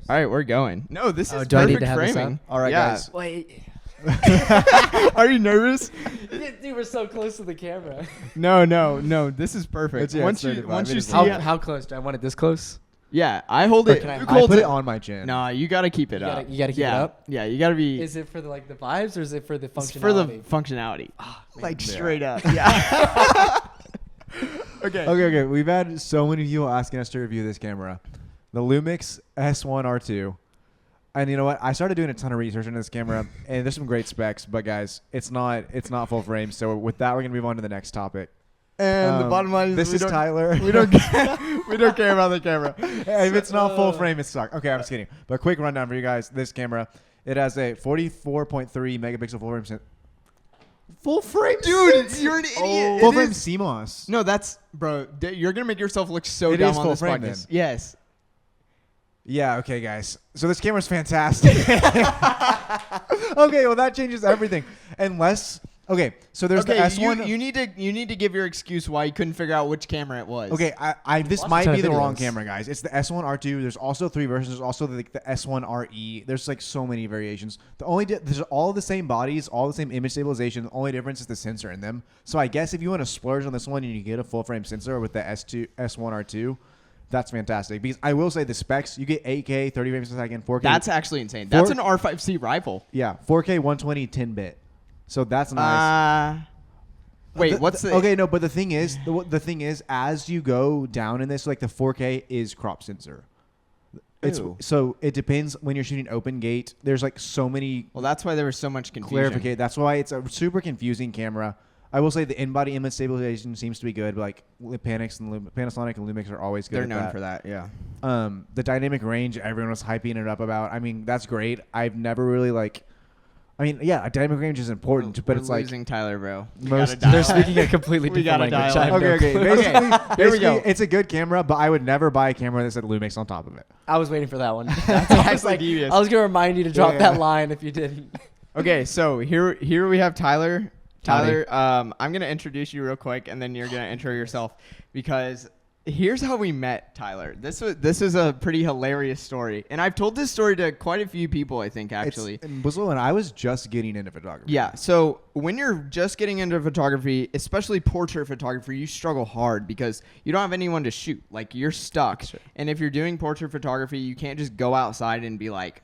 All right, we're going. No, this is do I need perfect to have this framing. up? All right, guys. Wait. Are you nervous? Dude, we're so close to the camera. No. This is perfect. It's Once you 35. It is see How close? Do I want it this close? yeah, I hold it. can I Luke I holds put it on my chin. Nah, you gotta keep it up. You gotta keep it Yeah. up? Yeah, you gotta be. Is it for the vibes or is it for the functionality? It's for the functionality. Like Yeah. straight up. Yeah. Okay. Okay. We've had so many people asking us to review this camera, the Lumix S1R2. And you know what? I started doing a ton of research into this camera, and there's some great specs. But guys, it's not full frame. So with that, we're gonna move on to the next topic. And the bottom line is this is Tyler. we don't we don't care about the camera. If it's not full frame, it sucks. Okay, I'm just kidding. But quick rundown for you guys. This camera, it has a 44.3 megapixel full frame. Full frame, Dude, you're an idiot. Full It frame is- CMOS. No, that's bro. You're gonna make yourself look so It dumb is on full this frame, podcast. then. Yes. Yeah, okay, guys. So this camera's fantastic. Okay, well that changes everything. Unless so there's the S1. You need to give your excuse why you couldn't figure out which camera it was. Okay, this watched a might ton be of the wrong videos. camera, guys. It's the S1R2. There's also 3 versions. There's also the S1RE. There's like so many variations. There's all the same bodies, all the same image stabilization. The only difference is the sensor in them. So I guess if you want to splurge on this one and you get a full frame sensor with the S1R2, that's fantastic. Because I will say the specs, you get 8K, 30 frames per second, 4K. That's actually insane. That's an R5C rival. Yeah, 4K 120 10-bit. So that's nice. Wait, what's the? Okay, no, but the thing is, as you go down in this, like the 4K is crop sensor. Ew. So it depends when you're shooting open gate. There's like so many Well, that's why there was so much confusion. clarification. That's why it's a super confusing camera. I will say the in-body image stabilization seems to be good, but like Panasonic and Lumix are always good. They're at known that. for that. Yeah. The dynamic range, everyone was hyping it up about. I mean, that's great. I've never really a dynamic range is important, but We're it's like losing Tyler, bro. We most- gotta They're dial it. speaking a completely We different gotta language. dial I have it. no Okay. clue. Here we go. It's a good camera, but I would never buy a camera that said Lumix on top of it. I was waiting for that one. That's actually devious. I was gonna remind you to drop Yeah. that line if you didn't. Okay, so here we have Tyler. Howdy. Tyler, I'm gonna introduce you real quick, and then you're gonna intro yourself because here's how we met, Tyler. This is a pretty hilarious story, and I've told this story to quite a few people, I think, actually. And I was just getting into photography. Yeah, so when you're just getting into photography, especially portrait photography, you struggle hard because you don't have anyone to shoot. Like, you're stuck. Sure. And if you're doing portrait photography, you can't just go outside and be like,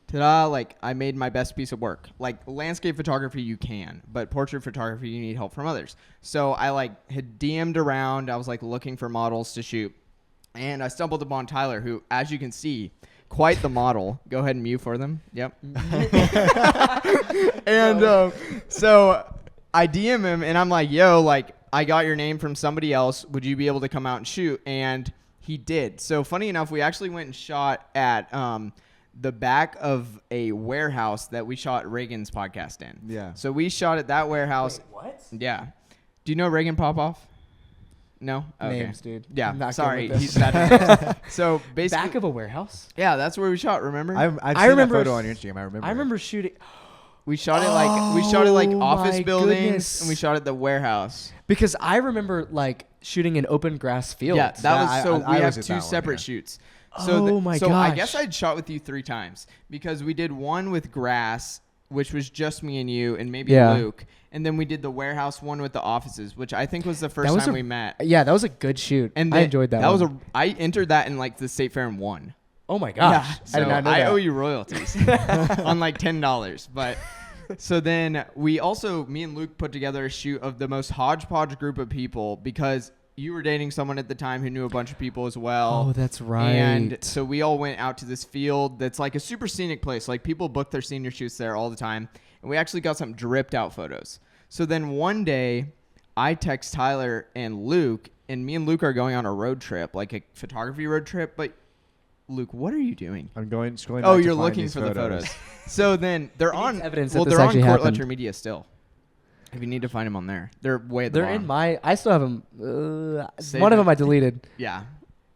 ta-da, like, I made my best piece of work. Like, landscape photography, you can. But portrait photography, you need help from others. So I, had DM'd around. I was, looking for models to shoot. And I stumbled upon Tyler, who, as you can see, quite the model. Go ahead and mute for them. Yep. And so I DM him, and I'm like, yo, I got your name from somebody else. Would you be able to come out and shoot? And he did. So funny enough, we actually went and shot at the back of a warehouse that we shot Reagan's podcast in. Yeah. So we shot at that warehouse. Wait, what? Yeah. Do you know Reagan Popoff? No? Okay. Names, dude. Yeah. I'm not good Sorry. with He's this. that. So basically. Back of a warehouse. Yeah, that's where we shot, remember? I've seen I remember that photo on your Instagram. I remember shooting we shot it like Oh office my buildings, goodness. and we shot at the warehouse. because I remember shooting in open grass fields. Yeah, that was so. I We was have at two that one, separate yeah. shoots. Oh my So I gosh. guess I'd shot with you 3 times because we did one with grass, which was just me and you, and maybe Yeah. Luke, and then we did the warehouse one with the offices, which I think was the first That was time a- we met. Yeah, that was a good shoot. And I enjoyed that. That was one. I entered that in the state fair and won. Oh my gosh. So I did not know I that. owe you royalties on $10. But so then me and Luke put together a shoot of the most hodgepodge group of people because you were dating someone at the time who knew a bunch of people as well. Oh, that's right. And so we all went out to this field that's like a super scenic place. Like people book their senior shoots there all the time. And we actually got some dripped out photos. So then one day I text Tyler and Luke, and me and Luke are going on a road trip, like a photography road trip. But Luke, what are you doing? I'm scrolling. Oh, back to you're find looking these for the photos. So then they're It needs on evidence that well, this they're on actually Court happened. Ledger Media still. If you need to find them on there, they're way at the They're bottom. in my. I still have them. Save One of it. them I deleted. Yeah,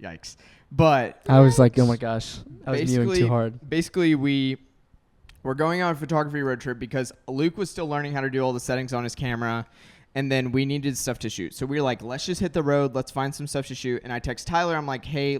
yikes. But I was like, oh my gosh, I was mewing basically, too hard. Basically, we're going on a photography road trip because Luke was still learning how to do all the settings on his camera, and then we needed stuff to shoot. So we were like, let's just hit the road. Let's find some stuff to shoot. And I text Tyler. I'm like, hey,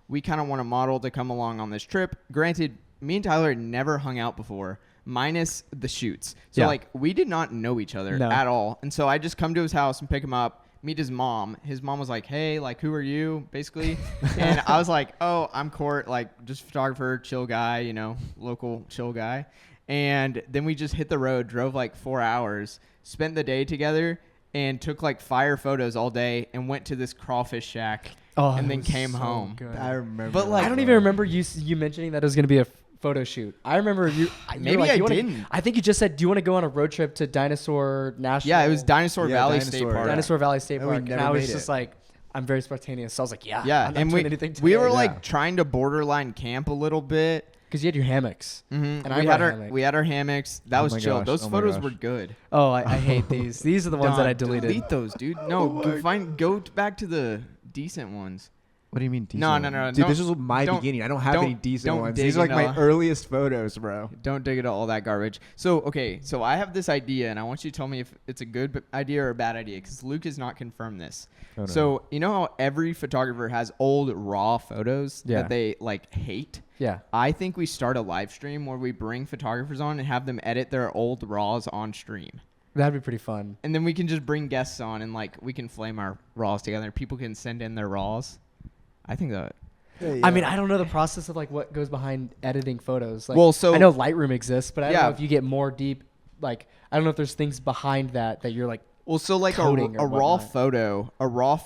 we kind of want a model to come along on this trip. Granted, me and Tyler had never hung out before, minus the shoots. So, like, we did not know each other at all. And so I just come to his house and pick him up, meet his mom. His mom was like, hey, like, who are you, basically? And I was like, oh, I'm Court, like, just photographer, chill guy, you know, local chill guy. And then we just hit the road, drove like 4 hours, spent the day together, and took like fire photos all day and went to this crawfish shack and then came home. Good. I remember. But, like, I don't even remember you mentioning that it was going to be a photo shoot. I remember you. Maybe like, I didn't. I think you just said, do you want to go on a road trip to Dinosaur National? Yeah, it was Dinosaur Valley Dinosaur, State Park. Dinosaur Valley State And we Park. never And I was made just it. like, I'm very spontaneous. So I was like, yeah. Yeah, I'm not and doing anything we today. were Yeah. like trying to borderline camp a little bit. Because you had your hammocks. Mm-hmm. And I we brought had a our hammock. we had our hammocks. That Oh was my chill. gosh, Those oh my photos gosh. were good. Oh, I hate these. These are the ones that I Don, deleted. delete those, dude. No, go back to the decent ones. What do you mean decent? No, Dude, don't- this is my don't- beginning. I don't have don't- any decent don't ones. dig These are like my into- earliest photos, bro. Don't dig into all that garbage. So, okay, so I have this idea, and I want you to tell me if it's a good idea or a bad idea, because Luke has not confirmed this. Oh, no. So, you know how every photographer has old raw photos Yeah. that they, like, hate? Yeah. I think we start a live stream where we bring photographers on and have them edit their old raws on stream. That'd be pretty fun. And then we can just bring guests on, and, like, we can flame our raws together. People can send in their raws. I think that... I mean, I don't know the process of like what goes behind editing photos. Like, Well, so- I know Lightroom exists, but I don't Yeah. know if you get more deep. Like, I don't know if there's things behind that you're like. Well, so like Coding a or raw whatnot.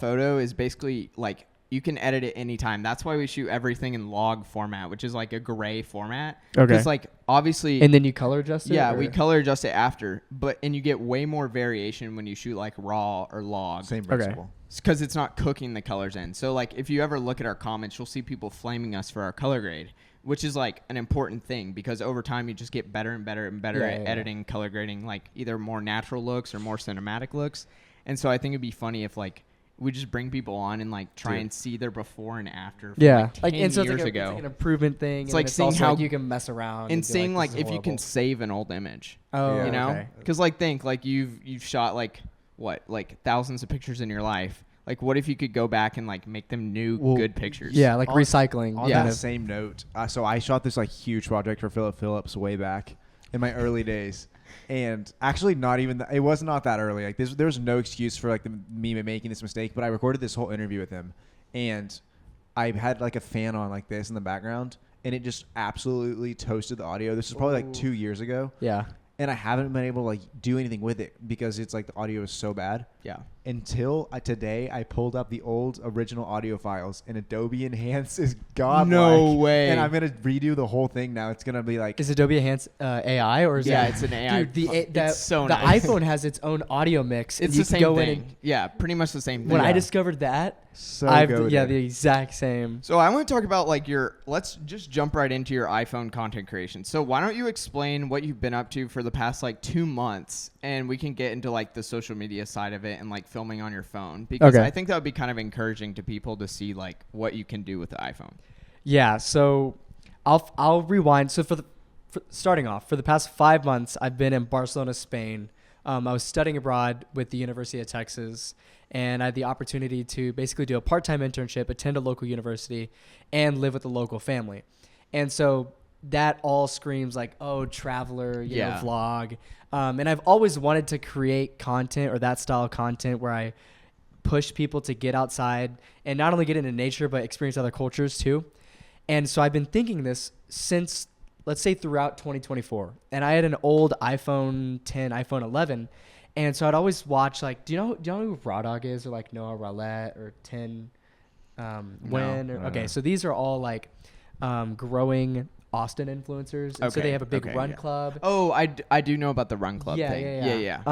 photo is basically like you can edit it anytime. That's why we shoot everything in log format, which is like a gray format. Okay. Because like obviously, And then you color adjust it. yeah, or- we color adjust it after, and you get way more variation when you shoot like raw or log. Same principle. Because it's not cooking the colors in. So like if you ever look at our comments, you'll see people flaming us for our color grade, which is like an important thing because over time you just get better and better and better Yeah, at yeah, yeah. editing, color grading, like either more natural looks or more cinematic looks. And so I think it'd be funny if like we just bring people on and like try and see their before and after. From, Yeah, like 10 and so it's years like, ago. it's like an improvement thing. It's and like then seeing also, how- like, you can mess around and be seeing like, like this is if you can horrible. save an old image, Oh, Yeah. you know, okay. because like think like you've shot like what like thousands of pictures in your life. Like what if you could go back and like make them new Well, good pictures? Yeah, like On- recycling. On yeah. that same note, so I shot this like huge project for Philip Phillips way back in my early days, and actually not even it was not that early. Like there was no excuse for like me making this mistake. But I recorded this whole interview with him, and I had like a fan on like this in the background, and it just absolutely toasted the audio. This was probably like 2 years ago, Yeah. and I haven't been able to like do anything with it because it's like the audio is so bad. Yeah. Until today, I pulled up the old original audio files, and Adobe Enhance is godlike. No way. And I'm gonna redo the whole thing now. It's gonna be like Is Adobe Enhance AI or is Yeah, it? it's an AI. Dude, It's so the nice. iPhone has its own audio mix. and It's you the can same go in thing. and- Yeah, pretty much the same thing. when I Yeah. discovered that, so yeah, goated. the exact same. So I want to talk about like let's just jump right into your iPhone content creation. So why don't you explain what you've been up to for the past like 2 months, and we can get into like the social media side of it and like filming on your phone, because Okay. I think that would be kind of encouraging to people to see like what you can do with the iPhone. Yeah, so I'll rewind. So for starting off, for the past 5 months, I've been in Barcelona, Spain. I was studying abroad with the University of Texas, and I had the opportunity to basically do a part-time internship, attend a local university, and live with a local family. And so that all screams like, oh, traveler, you know, Yeah. vlog. And I've always wanted to create content or that style of content where I push people to get outside and not only get into nature, but experience other cultures too. And so I've been thinking this since, let's say, throughout 2024. And I had an old iPhone 10, iPhone 11. And so I'd always watch, like, do you know who Raw Dog is, or like Noah Rowlett or Tin Win? No, Okay, no. so these are all like growing Austin influencers. And so Okay, they have a big okay, run yeah. club. Oh, I do know about the Run Club thing. Yeah.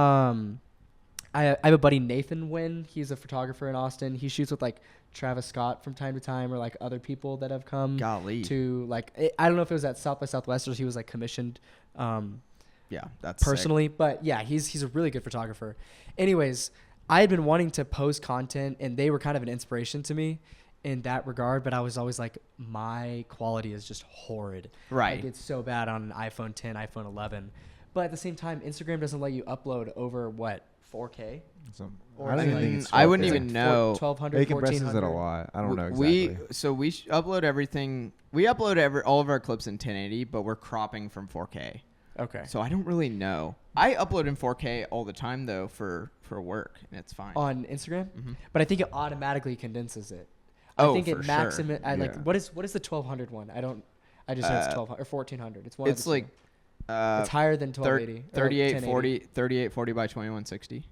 I have a buddy, Nathan Wynn. He's a photographer in Austin. He shoots with like Travis Scott from time to time, or like other people that have come Golly. to like. I don't know if it was at South by Southwest or he was like commissioned Yeah, that's sick. personally, but yeah, he's a really good photographer. Anyways, I had been wanting to post content, and they were kind of an inspiration to me in that regard. But I was always like, my quality is just horrid. Right. Like, it's so bad on an iPhone 10, iPhone 11. But at the same time, Instagram doesn't let you upload over what, 4K. So, Or I don't even like- think it's. I wouldn't 4K. even know. 1200, It compresses it 1400. a lot. I don't know exactly. We upload everything. We upload all of our clips in 1080, but we're cropping from 4K. Okay. So I don't really know. I upload in 4K all the time though for work, and it's fine. On Instagram, Mhm. but I think it automatically condenses it. Oh, I think for it sure. maximum. I like Yeah. what is the 1200 one? I don't. I just know it's 1200 or 1400. It's one. It's of the like two. It's higher than 1280. or 3840 1080. 3840 by 2160.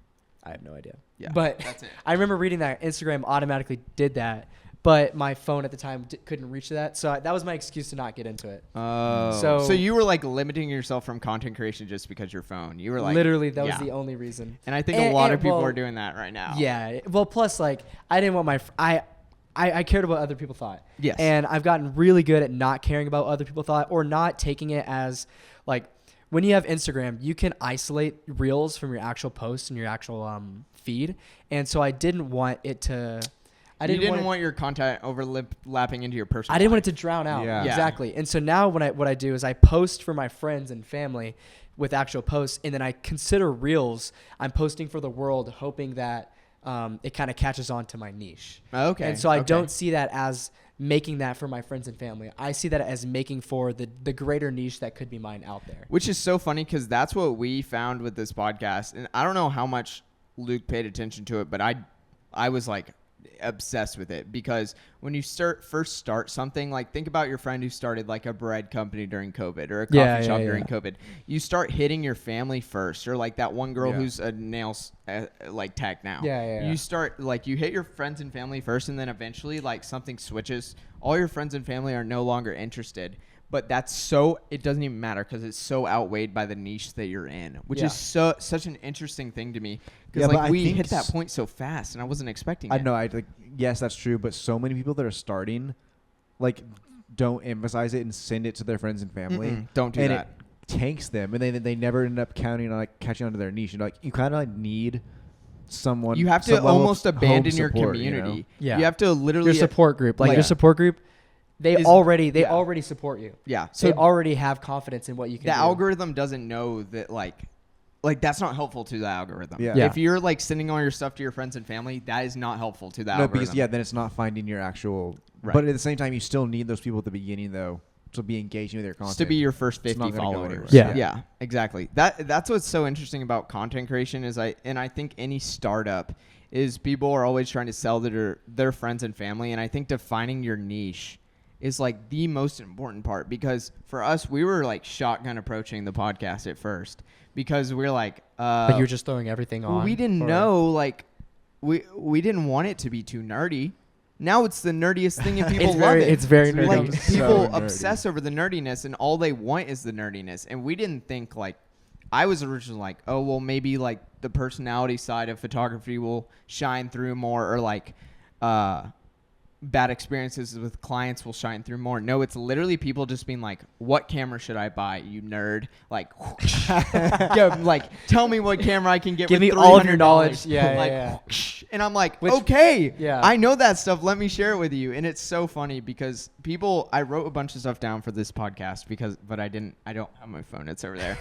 I have no idea. Yeah, But that's it. I remember reading that Instagram automatically did that, but my phone at the time couldn't reach that, so that was my excuse to not get into it. Oh, So- so you were like limiting yourself from content creation just because your phone. You were like Literally, that was yeah. the only reason. And I think And- a lot and- of people well, are doing that right now. Yeah. Well, plus like I didn't want I cared about what other people thought. Yes. And I've gotten really good at not caring about what other people thought or not taking it as like when you have Instagram, you can isolate reels from your actual posts and your actual feed. And so I didn't want it to You didn't want your content overlapping into your personal. I didn't want life. it to drown out. Yeah. Yeah. Exactly. And so now what I do is I post for my friends and family with actual posts, and then I consider reels I'm posting for the world, hoping that it kind of catches on to my niche. Okay. And so I okay. don't see that as making that for my friends and family. I see that as making for the greater niche that could be mine out there. Which is so funny because that's what we found with this podcast, and I don't know how much Luke paid attention to it, but I was like obsessed with it because when you first start something, like think about your friend who started like a bread company during COVID or a coffee shop during COVID. You start hitting your family first, or like that one girl who's a nails like tech now. You start like you hit your friends and family first, and then eventually like something switches. All your friends and family are no longer interested. But it doesn't even matter because it's so outweighed by the niche that you're in, which is such an interesting thing to me. Because like we hit that point so fast, and I wasn't expecting it. I know. Yes, that's true. But so many people that are starting, like, don't emphasize it and send it to their friends and family. Don't do and that. It tanks them, and they never end up catching on to their niche. And like you kind of like need someone. You have to some level of almost abandon home your support, community. You know? Yeah. You have to literally Your support group, like like- your support group, they Is- already support you. Yeah. So they So already have confidence in what you can the do. algorithm doesn't know that like that's not helpful to the algorithm. Yeah. Yeah. If you're like sending all your stuff to your friends and family, that is not helpful to the No, algorithm. because then it's not finding your actual. Right. But at the same time, you still need those people at the beginning though to be engaging with their content. It's to be your first It's 50 not gonna go followers. anywhere. Yeah. Yeah, exactly. That's what's so interesting about content creation is I think any startup is people are always trying to sell their friends and family, and I think defining your niche is like the most important part because for us we were like shotgun approaching the podcast at first because we're like Like you're just throwing everything on. we didn't or- know like we didn't want it to be too nerdy. Now it's the nerdiest thing and people love it. It's very nerdy. Like So people nerdy. obsess over the nerdiness and all they want is the nerdiness. And we didn't think like I was originally like, oh well maybe like the personality side of photography will shine through more or like bad experiences with clients will shine through more. No, it's literally people just being like, what camera should I buy, you nerd? Like, tell me what camera I can get Give with me all of your $300. knowledge. Yeah, like, yeah. And I'm like, Which- okay, yeah. I know that stuff. Let me share it with you. And it's so funny because I wrote a bunch of stuff down for this podcast but I don't have my phone. It's over there.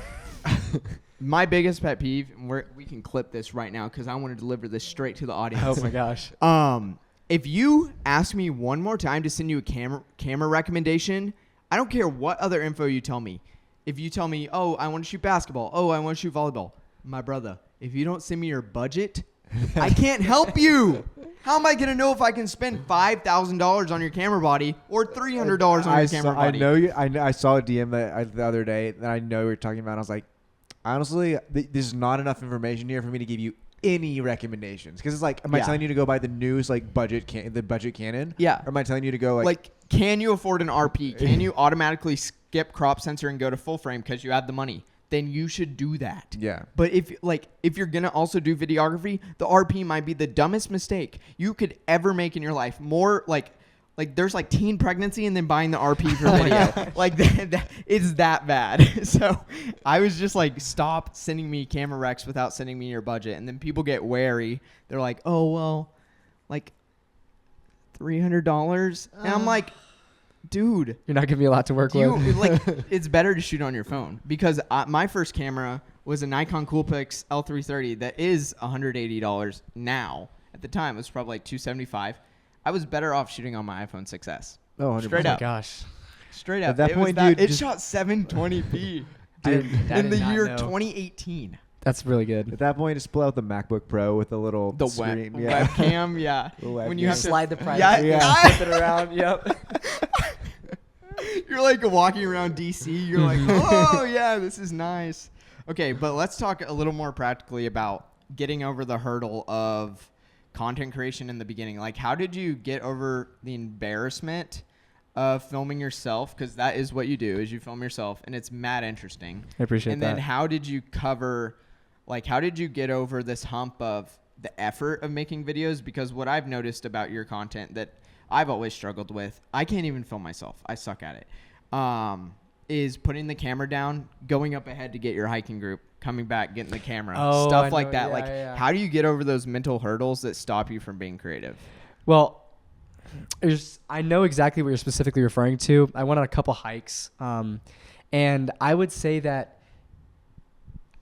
My biggest pet peeve, and we can clip this right now because I want to deliver this straight to the audience. Oh my gosh. If you ask me one more time to send you a camera recommendation, I don't care what other info you tell me. If you tell me, oh, I want to shoot basketball. Oh, I want to shoot volleyball. My brother, if you don't send me your budget, I can't help you. How am I going to know if I can spend $5,000 on your camera body or $300 on your camera body? I saw a DM the other day that I know you're talking about. I was like, honestly, there's not enough information here for me to give you any recommendations because it's like, am I telling you to go buy the newest like budget Canon? Yeah. Or am I telling you to go like can you afford an RP? Can you automatically skip crop sensor and go to full frame because you have the money? Then you should do that. Yeah. But if you're gonna also do videography, the RP might be the dumbest mistake you could ever make in your life. More like there's like teen pregnancy and then buying the RP for video. Like it's that bad. So I was just like, stop sending me camera recs without sending me your budget. And then people get wary. They're like, oh well, like $300. And I'm like, dude, You're not giving me a lot to work you with. like it's better to shoot on your phone because my first camera was a Nikon Coolpix L330 that is $180 now. At the time, it was probably like $275. I was better off shooting on my iPhone 6S. Oh, 100%. Straight Oh up. my gosh. Straight up. At that It was point, dude, it just- shot 720p Dude, I in did the not year know. 2018. That's really good. At that point, just pull out the MacBook Pro with the little The screen. webcam, yeah. The When you webcam. have to Slide the privacy, Yeah, flip it around. Yep. You're like walking around DC. You're like, oh yeah, this is nice. Okay, but let's talk a little more practically about getting over the hurdle of content creation in the beginning. Like, how did you get over the embarrassment of filming yourself? Because that is what you do, is you film yourself, and it's mad interesting. I appreciate And that. then how did you how did you get over this hump of the effort of making videos? Because what I've noticed about your content that I've always struggled with, I can't even film myself. I suck at it. Is putting the camera down, going up ahead to get your hiking group, coming back, getting the camera, Oh, I stuff like know. that. Yeah. How do you get over those mental hurdles that stop you from being creative? Well, I know exactly what you're specifically referring to. I went on a couple hikes, and I would say that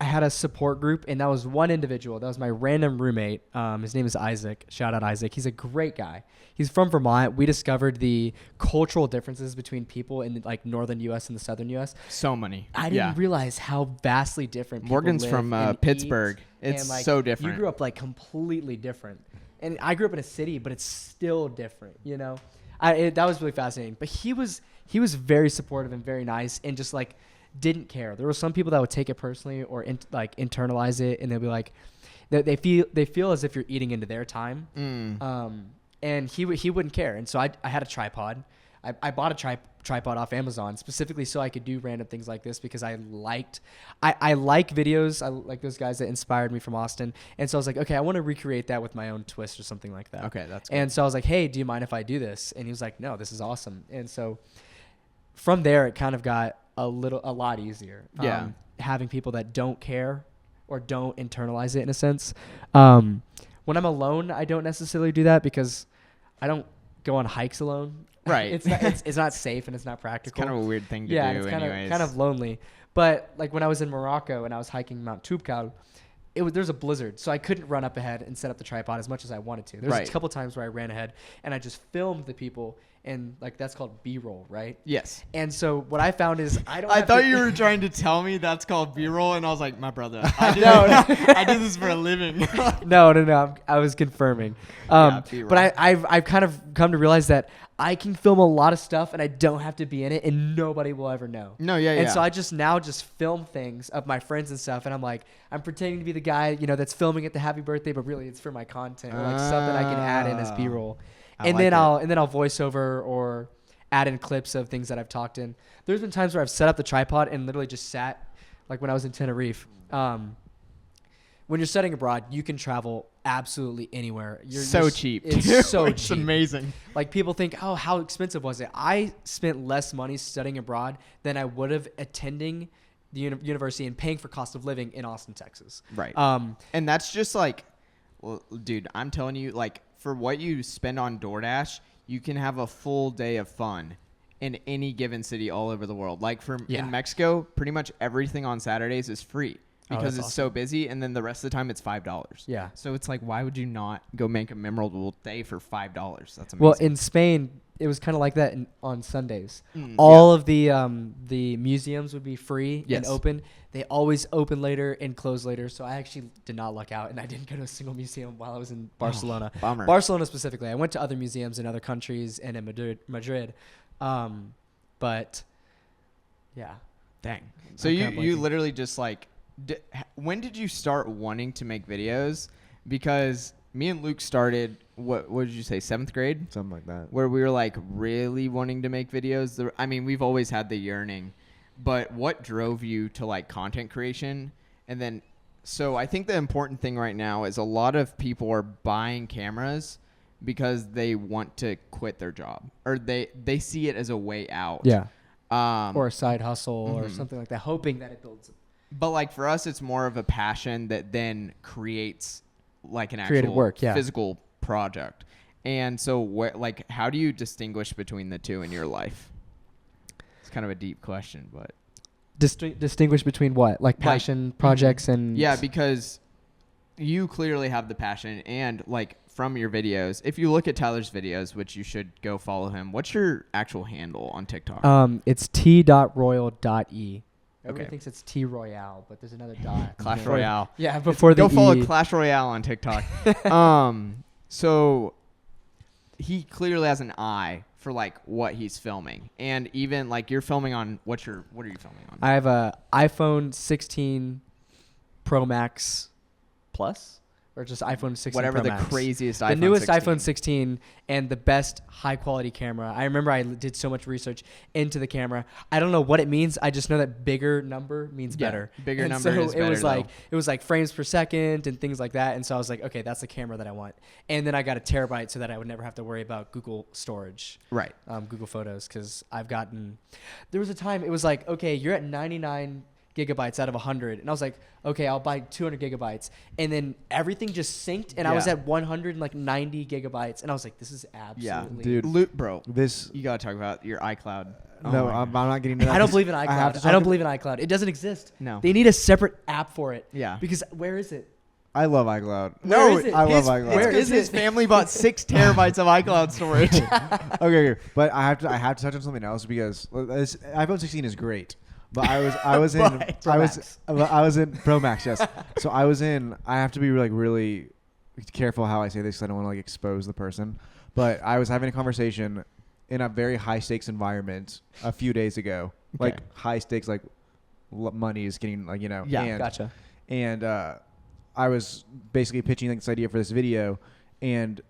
I had a support group, and that was one individual. That was my random roommate. His name is Isaac. Shout out Isaac. He's a great guy. He's from Vermont. We discovered the cultural differences between people in like northern U.S. and the southern U.S. So many. I didn't realize how vastly different people Morgan's live from and Pittsburgh. eat, It's and, like, so different. You grew up like completely different, and I grew up in a city, but it's still different. You know, that was really fascinating. But he was very supportive and very nice, and just like didn't care. There were some people that would take it personally or internalize it, and they'll be like, they feel as if you're eating into their time. And he wouldn't care. And so I had a tripod. I bought a tripod off Amazon specifically so I could do random things like this because I like videos. I like those guys that inspired me from Austin. And so I was like, okay, I want to recreate that with my own twist or something like that. Okay, that's cool. And so I was like, hey, do you mind if I do this? And he was like, no, this is awesome. And so from there, it kind of got a lot easier. Yeah. Having people that don't care or don't internalize it in a sense. When I'm alone, I don't necessarily do that because I don't go on hikes alone. Right. It's not safe and it's not practical. It's kind of a weird thing to do and it's anyways. kind of lonely. But like when I was in Morocco and I was hiking Mount Toubkal, there's a blizzard, so I couldn't run up ahead and set up the tripod as much as I wanted to. There's Right. a couple times where I ran ahead and I just filmed the people, and like that's called B-roll, right? Yes. And so what I found is I thought you were trying to tell me that's called B-roll, and I was like, my brother, I do this for a living. No. I was confirming. B-roll. But I've kind of come to realize that I can film a lot of stuff and I don't have to be in it, and nobody will ever know. No, yeah. And so I just film things of my friends and stuff, and I'm pretending to be the guy, that's filming at the happy birthday, but really it's for my content or like stuff that I can add in as B-roll. And then I'll voice over or add in clips of things that I've talked in. There's been times where I've set up the tripod and literally just sat, like when I was in Tenerife. When you're studying abroad, you can travel absolutely anywhere. So cheap. It's so It's cheap. amazing. Like people think, oh, how expensive was it? I spent less money studying abroad than I would have attending the university and paying for cost of living in Austin, Texas. Right. And that's just like, well, dude, I'm telling you, like, for what you spend on DoorDash, you can have a full day of fun in any given city all over the world. Like in Mexico, pretty much everything on Saturdays is free because it's so busy, and then the rest of the time it's $5. Yeah. So it's like, why would you not go make a memorable day for $5? That's amazing. Well, in Spain, it was kind of like that on Sundays. All of the museums would be free and open. They always open later and close later. So I actually did not luck out, and I didn't go to a single museum while I was in Barcelona. Bummer. Barcelona specifically. I went to other museums in other countries and in Madrid. But yeah. Dang. So you literally just like, when did you start wanting to make videos? Because me and Luke started, what did you say, 7th grade? Something like that. Where we were like really wanting to make videos. I mean, we've always had the yearning, but what drove you to like content creation? And then, so I think the important thing right now is a lot of people are buying cameras because they want to quit their job, or they see it as a way out. Yeah. Or a side hustle or something like that, hoping that it builds. But like for us, it's more of a passion that then creates like an Creative actual work, physical project. And so how do you distinguish between the two in your life? It's kind of a deep question, but distinguish between what? Like passion projects and Yeah, because you clearly have the passion, and like from your videos, if you look at Tyler's videos, which you should go follow him, what's your actual handle on TikTok? It's t.royal.e. Everyone Okay. thinks it's T Royale, but there's another dot. Clash before- Royale. Yeah, before the Go follow E. Clash Royale on TikTok. So he clearly has an eye for like what he's filming, and even like you're filming on what are you filming on? I have a iPhone 16 Pro Max Plus, or just iPhone 16 Whatever Pro the Max. craziest The iPhone newest 16. iPhone 16 and the best high quality camera. I remember I did so much research into the camera. I don't know what it means. I just know that bigger number means Yeah, better. bigger And number so is it was better, like though. it was like frames per second and things like that. And so I was like, okay, that's the camera that I want. And then I got a terabyte so that I would never have to worry about Google storage. Right. Google Photos, because I've gotten. There was a time it was like, okay, you're at 99 gigabytes out of 100, and I was like, okay, I'll buy 200 gigabytes, and then everything just synced, and I was Yeah. at 190 gigabytes, and I was like, this is absolutely. Dude. Loot, bro. This You gotta talk about your iCloud. Oh no, my I'm gosh. not getting into that. I don't 'cause believe in I have iCloud. to I talk don't believe in iCloud. It doesn't exist. No. They need a separate app for it. Yeah. Because where is it? I love iCloud. Where is it? I love His- iCloud. where His is it? family bought 6 terabytes of iCloud storage. Okay, but I have to touch on something else because this iPhone 16 is great. But I was in Right. Pro Max. I was in Pro Max, yes. So I have to be like really careful how I say this because I don't want to like expose the person. But I was having a conversation in a very high stakes environment a few days ago. Okay. Like high stakes, like money is getting like Yeah, and, Gotcha. And I was basically pitching like this idea for this video, and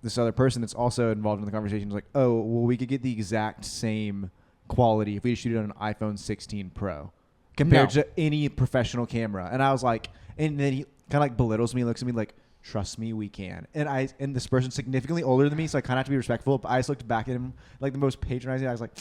this other person that's also involved in the conversation was like, "Oh, well, we could get the exact same quality if we shoot it on an iPhone 16 Pro compared No. to any professional camera." And I was like, and then he kind of like belittles me, looks at me like, "Trust me, we can." And this person's significantly older than me, so I kind of have to be respectful. But I just looked back at him like the most patronizing. I was like,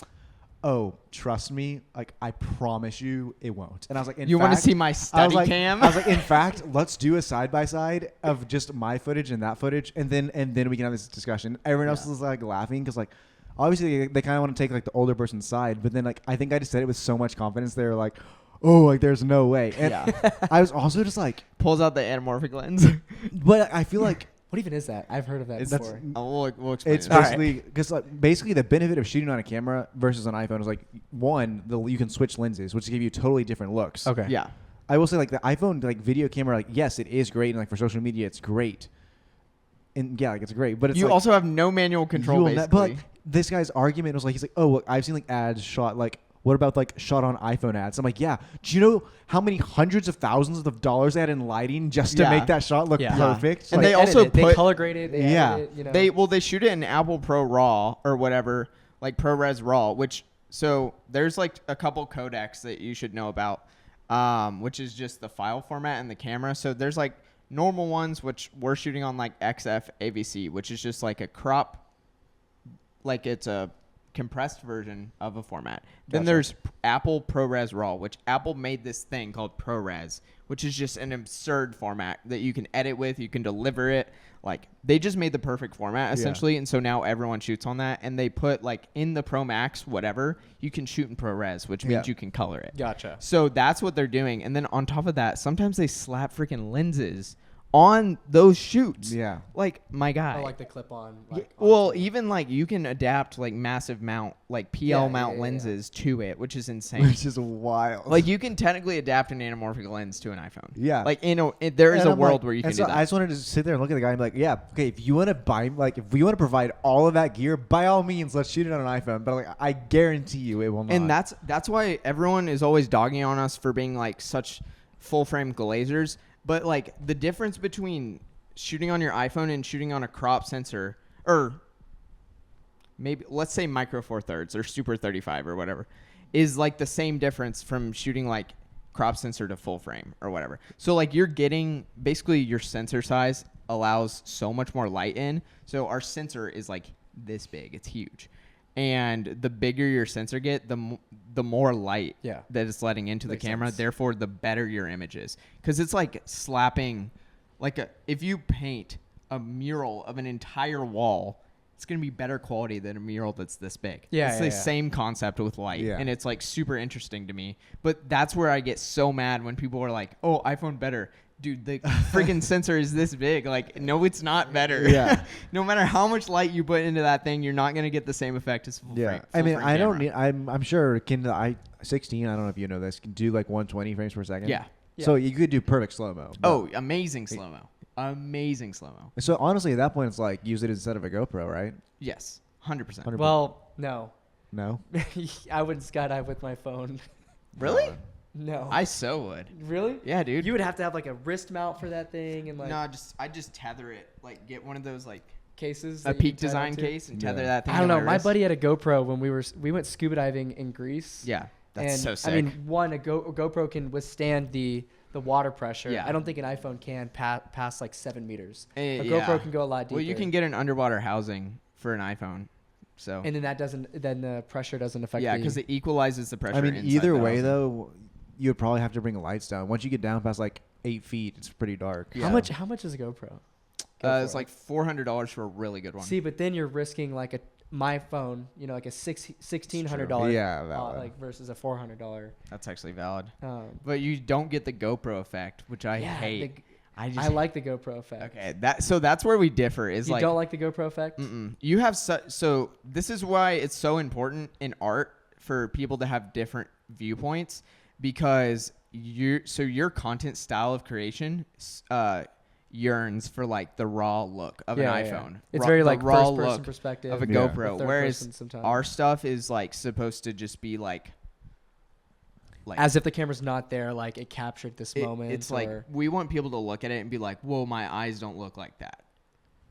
"Oh, trust me, like I promise you, it won't." And I was like, You want to see my I was study like, cam? I was like, in fact, let's do a side by side of just my footage and that footage, and then we can have this discussion. Everyone else is like laughing because like obviously they kind of want to take like the older person's side, but then like I think I just said it with so much confidence. They were like, "Oh, like there's no way." And Yeah. I was also just like, Pulls out the anamorphic lens. but I feel like What even is that? I've heard of that That's- before. We'll explain it's it. basically because like basically the benefit of shooting on a camera versus an iPhone is like one, you can switch lenses, which give you totally different looks. Okay. Yeah. I will say like the iPhone like video camera, like yes, it is great, and like for social media, it's great. And yeah, like it's great, but it's You like, also have no manual control, you'll basically. but like, this guy's argument was like, he's like, "Oh, look, I've seen like ads shot like, what about like shot on iPhone ads?" I'm like, "Yeah, do you know how many hundreds of thousands of dollars they had in lighting just to Yeah. make that shot look Yeah. perfect?" And Like, they also edit it. They put- color grade it. They Yeah. edit it, you know. They shoot it in Apple Pro RAW or whatever, like ProRes RAW, which so there's like a couple codecs that you should know about, which is just the file format and the camera. So there's like normal ones, which we're shooting on like XF AVC, which is just like a crop, like it's a compressed version of a format. Then Gotcha. there's Apple ProRes RAW, which Apple made this thing called ProRes, which is just an absurd format that you can edit with, you can deliver it. Like they just made the perfect format essentially, and so now everyone shoots on that. And they put like in the Pro Max, whatever, you can shoot in ProRes, which means Yeah. you can color it. Gotcha. So that's what they're doing. And then on top of that, sometimes they slap freaking lenses on those shoots. yeah, Like my guy. Oh, like the clip on. Yeah, Like, well, even like you can adapt like massive mount, like PL Yeah, mount yeah. lenses to it, which is insane. which is wild. Like you can technically adapt an anamorphic lens to an iPhone. Yeah. Like there is And a I'm world like- where you and can so do that. I just wanted to sit there and look at the guy and be like, "Yeah, okay, if you want to buy, like, if we want to provide all of that gear, by all means, let's shoot it on an iPhone." But like, I guarantee you, it will not. And that's why everyone is always dogging on us for being like such full frame glazers. But like the difference between shooting on your iPhone and shooting on a crop sensor, or maybe let's say micro four thirds or super 35 or whatever, is like the same difference from shooting like crop sensor to full frame or whatever. So like you're getting basically your sensor size allows so much more light in. So our sensor is like this big. It's huge. And the bigger your sensor get, the more light Yeah. that it's letting into Makes the camera. sense. Therefore, the better your image is. Because it's like slapping, like if you paint a mural of an entire wall it's going to be better quality than a mural that's this big. Yeah, it's yeah, the yeah. same concept with light, Yeah. and it's like super interesting to me. But that's where I get so mad when people are like, "Oh, iPhone better." Dude, the freaking sensor is this big. Like, no, it's not better. Yeah. No matter how much light you put into that thing, you're not going to get the same effect as full Yeah, frame. I mean, full frame I don't camera. need. I'm sure can the i16. I don't know if you know this. Can do like 120 frames per second. Yeah. So you could do perfect slow mo. Oh, amazing slow mo. Amazing slow mo. So honestly, at that point, it's like use it instead of a GoPro, right? Yes, 100%. Well, no. No. I wouldn't skydive with my phone. Really? No. I so would. Really? Yeah, dude. You would have to have like a wrist mount for that thing and like No, I just tether it. Like, get one of those like cases. a that you Peak can tie Design onto. case and tether Yeah. that thing. I don't to know. My wrist. buddy had a GoPro when we went scuba diving in Greece. Yeah, that's and, so sick. I mean, one a GoPro can withstand the water pressure. Yeah. I don't think an iPhone can pass like 7 meters. Eh, A yeah. GoPro can go a lot deeper. Well, you can get an underwater housing for an iPhone. So and then the pressure doesn't affect. yeah, because it equalizes the pressure. I mean, inside either the way housing. though, you would probably have to bring lights down. Once you get down past like 8 feet, it's pretty dark. Yeah. How much is a GoPro? It's like $400 for a really good one. See, but then you're risking like my phone, like a $1,600 Yeah, that one. like versus a $400. That's actually valid. But you don't get the GoPro effect, which I Yeah, hate. I I like the GoPro effect. Okay, that's where we differ. Is You like don't like the GoPro effect? you have so this is why it's so important in art for people to have different viewpoints, because your content style of creation yearns for like the raw look of an iPhone. It's very the like raw first person look perspective of a Yeah. GoPro, or third whereas person sometimes. our stuff is like supposed to just be like as if the camera's not there, like it captured this moment. It's like or- we want people to look at it and be like, "Whoa, my eyes don't look like that."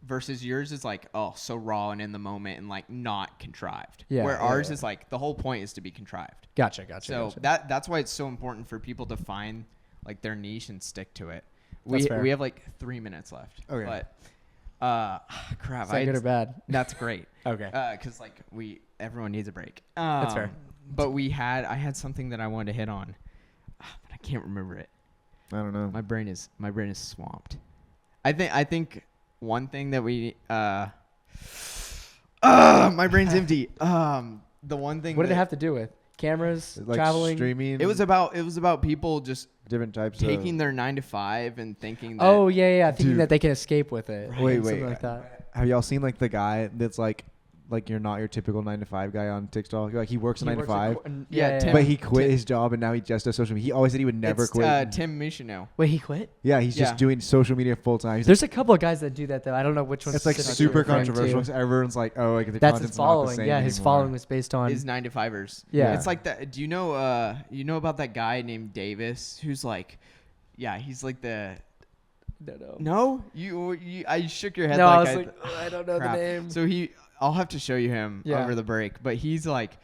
Versus yours is like, oh, so raw and in the moment and like not contrived. Yeah, Where yeah, ours yeah. is like the whole point is to be contrived. Gotcha. So that's why it's so important for people to find like their niche and stick to it. That's fair. We have like 3 minutes left. Okay. But crap. Is that good or bad? That's great. Okay. Because like everyone needs a break. That's fair. But I had something that I wanted to hit on, but I can't remember it. I don't know. My brain is swamped. I think one thing that we my brain's empty. The one thing What did that it have to do with? Cameras, Like traveling? streaming. it was about people just different types taking of. their 9 to 5 and thinking that Oh, yeah. Thinking Dude. that they can escape with it. Wait, Something like that. Have y'all seen like the guy that's like you're not your typical 9 to 5 guy on TikTok? Like he works a 9 to 5, Yeah, Tim- but he quit his job and now he just does social media. He always said he would never it's, quit. Tim Michino. Wait, he quit? Yeah, he's Yeah. just doing social media full time. There's a couple of guys that do that, though. I don't know which one. It's like specifically super you're referring to. controversial. 'Cause everyone's like, oh, like the That's content's his not the following. same Yeah, his anymore. following was based on. Is 9 to 5ers. Yeah. It's like that. Do you know about that guy named Davis who's like, yeah, he's like the no. I shook your head. No, I like was like, I don't know crap. the name. So I'll have to show you him Yeah. over the break. But he's like,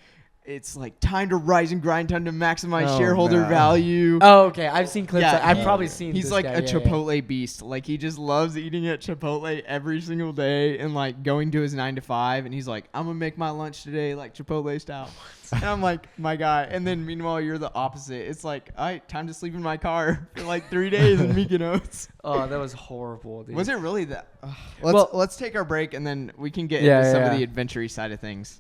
it's like time to rise and grind, time to maximize Oh, shareholder no. value. Oh, okay. I've seen clips. Yeah, I've he- probably seen. He's this like guy. a Yeah, Chipotle beast. Like he just loves eating at Chipotle every single day and like going to his 9 to 5. And he's like, I'm gonna make my lunch today like Chipotle style. And I'm like, my guy. And then meanwhile, you're the opposite. It's like, all right, time to sleep in my car for like 3 days in Mykonos. Oh, that was horrible, dude. Was it really that? Well- Let's take our break and then we can get Yeah, into some yeah. of the adventure side of things.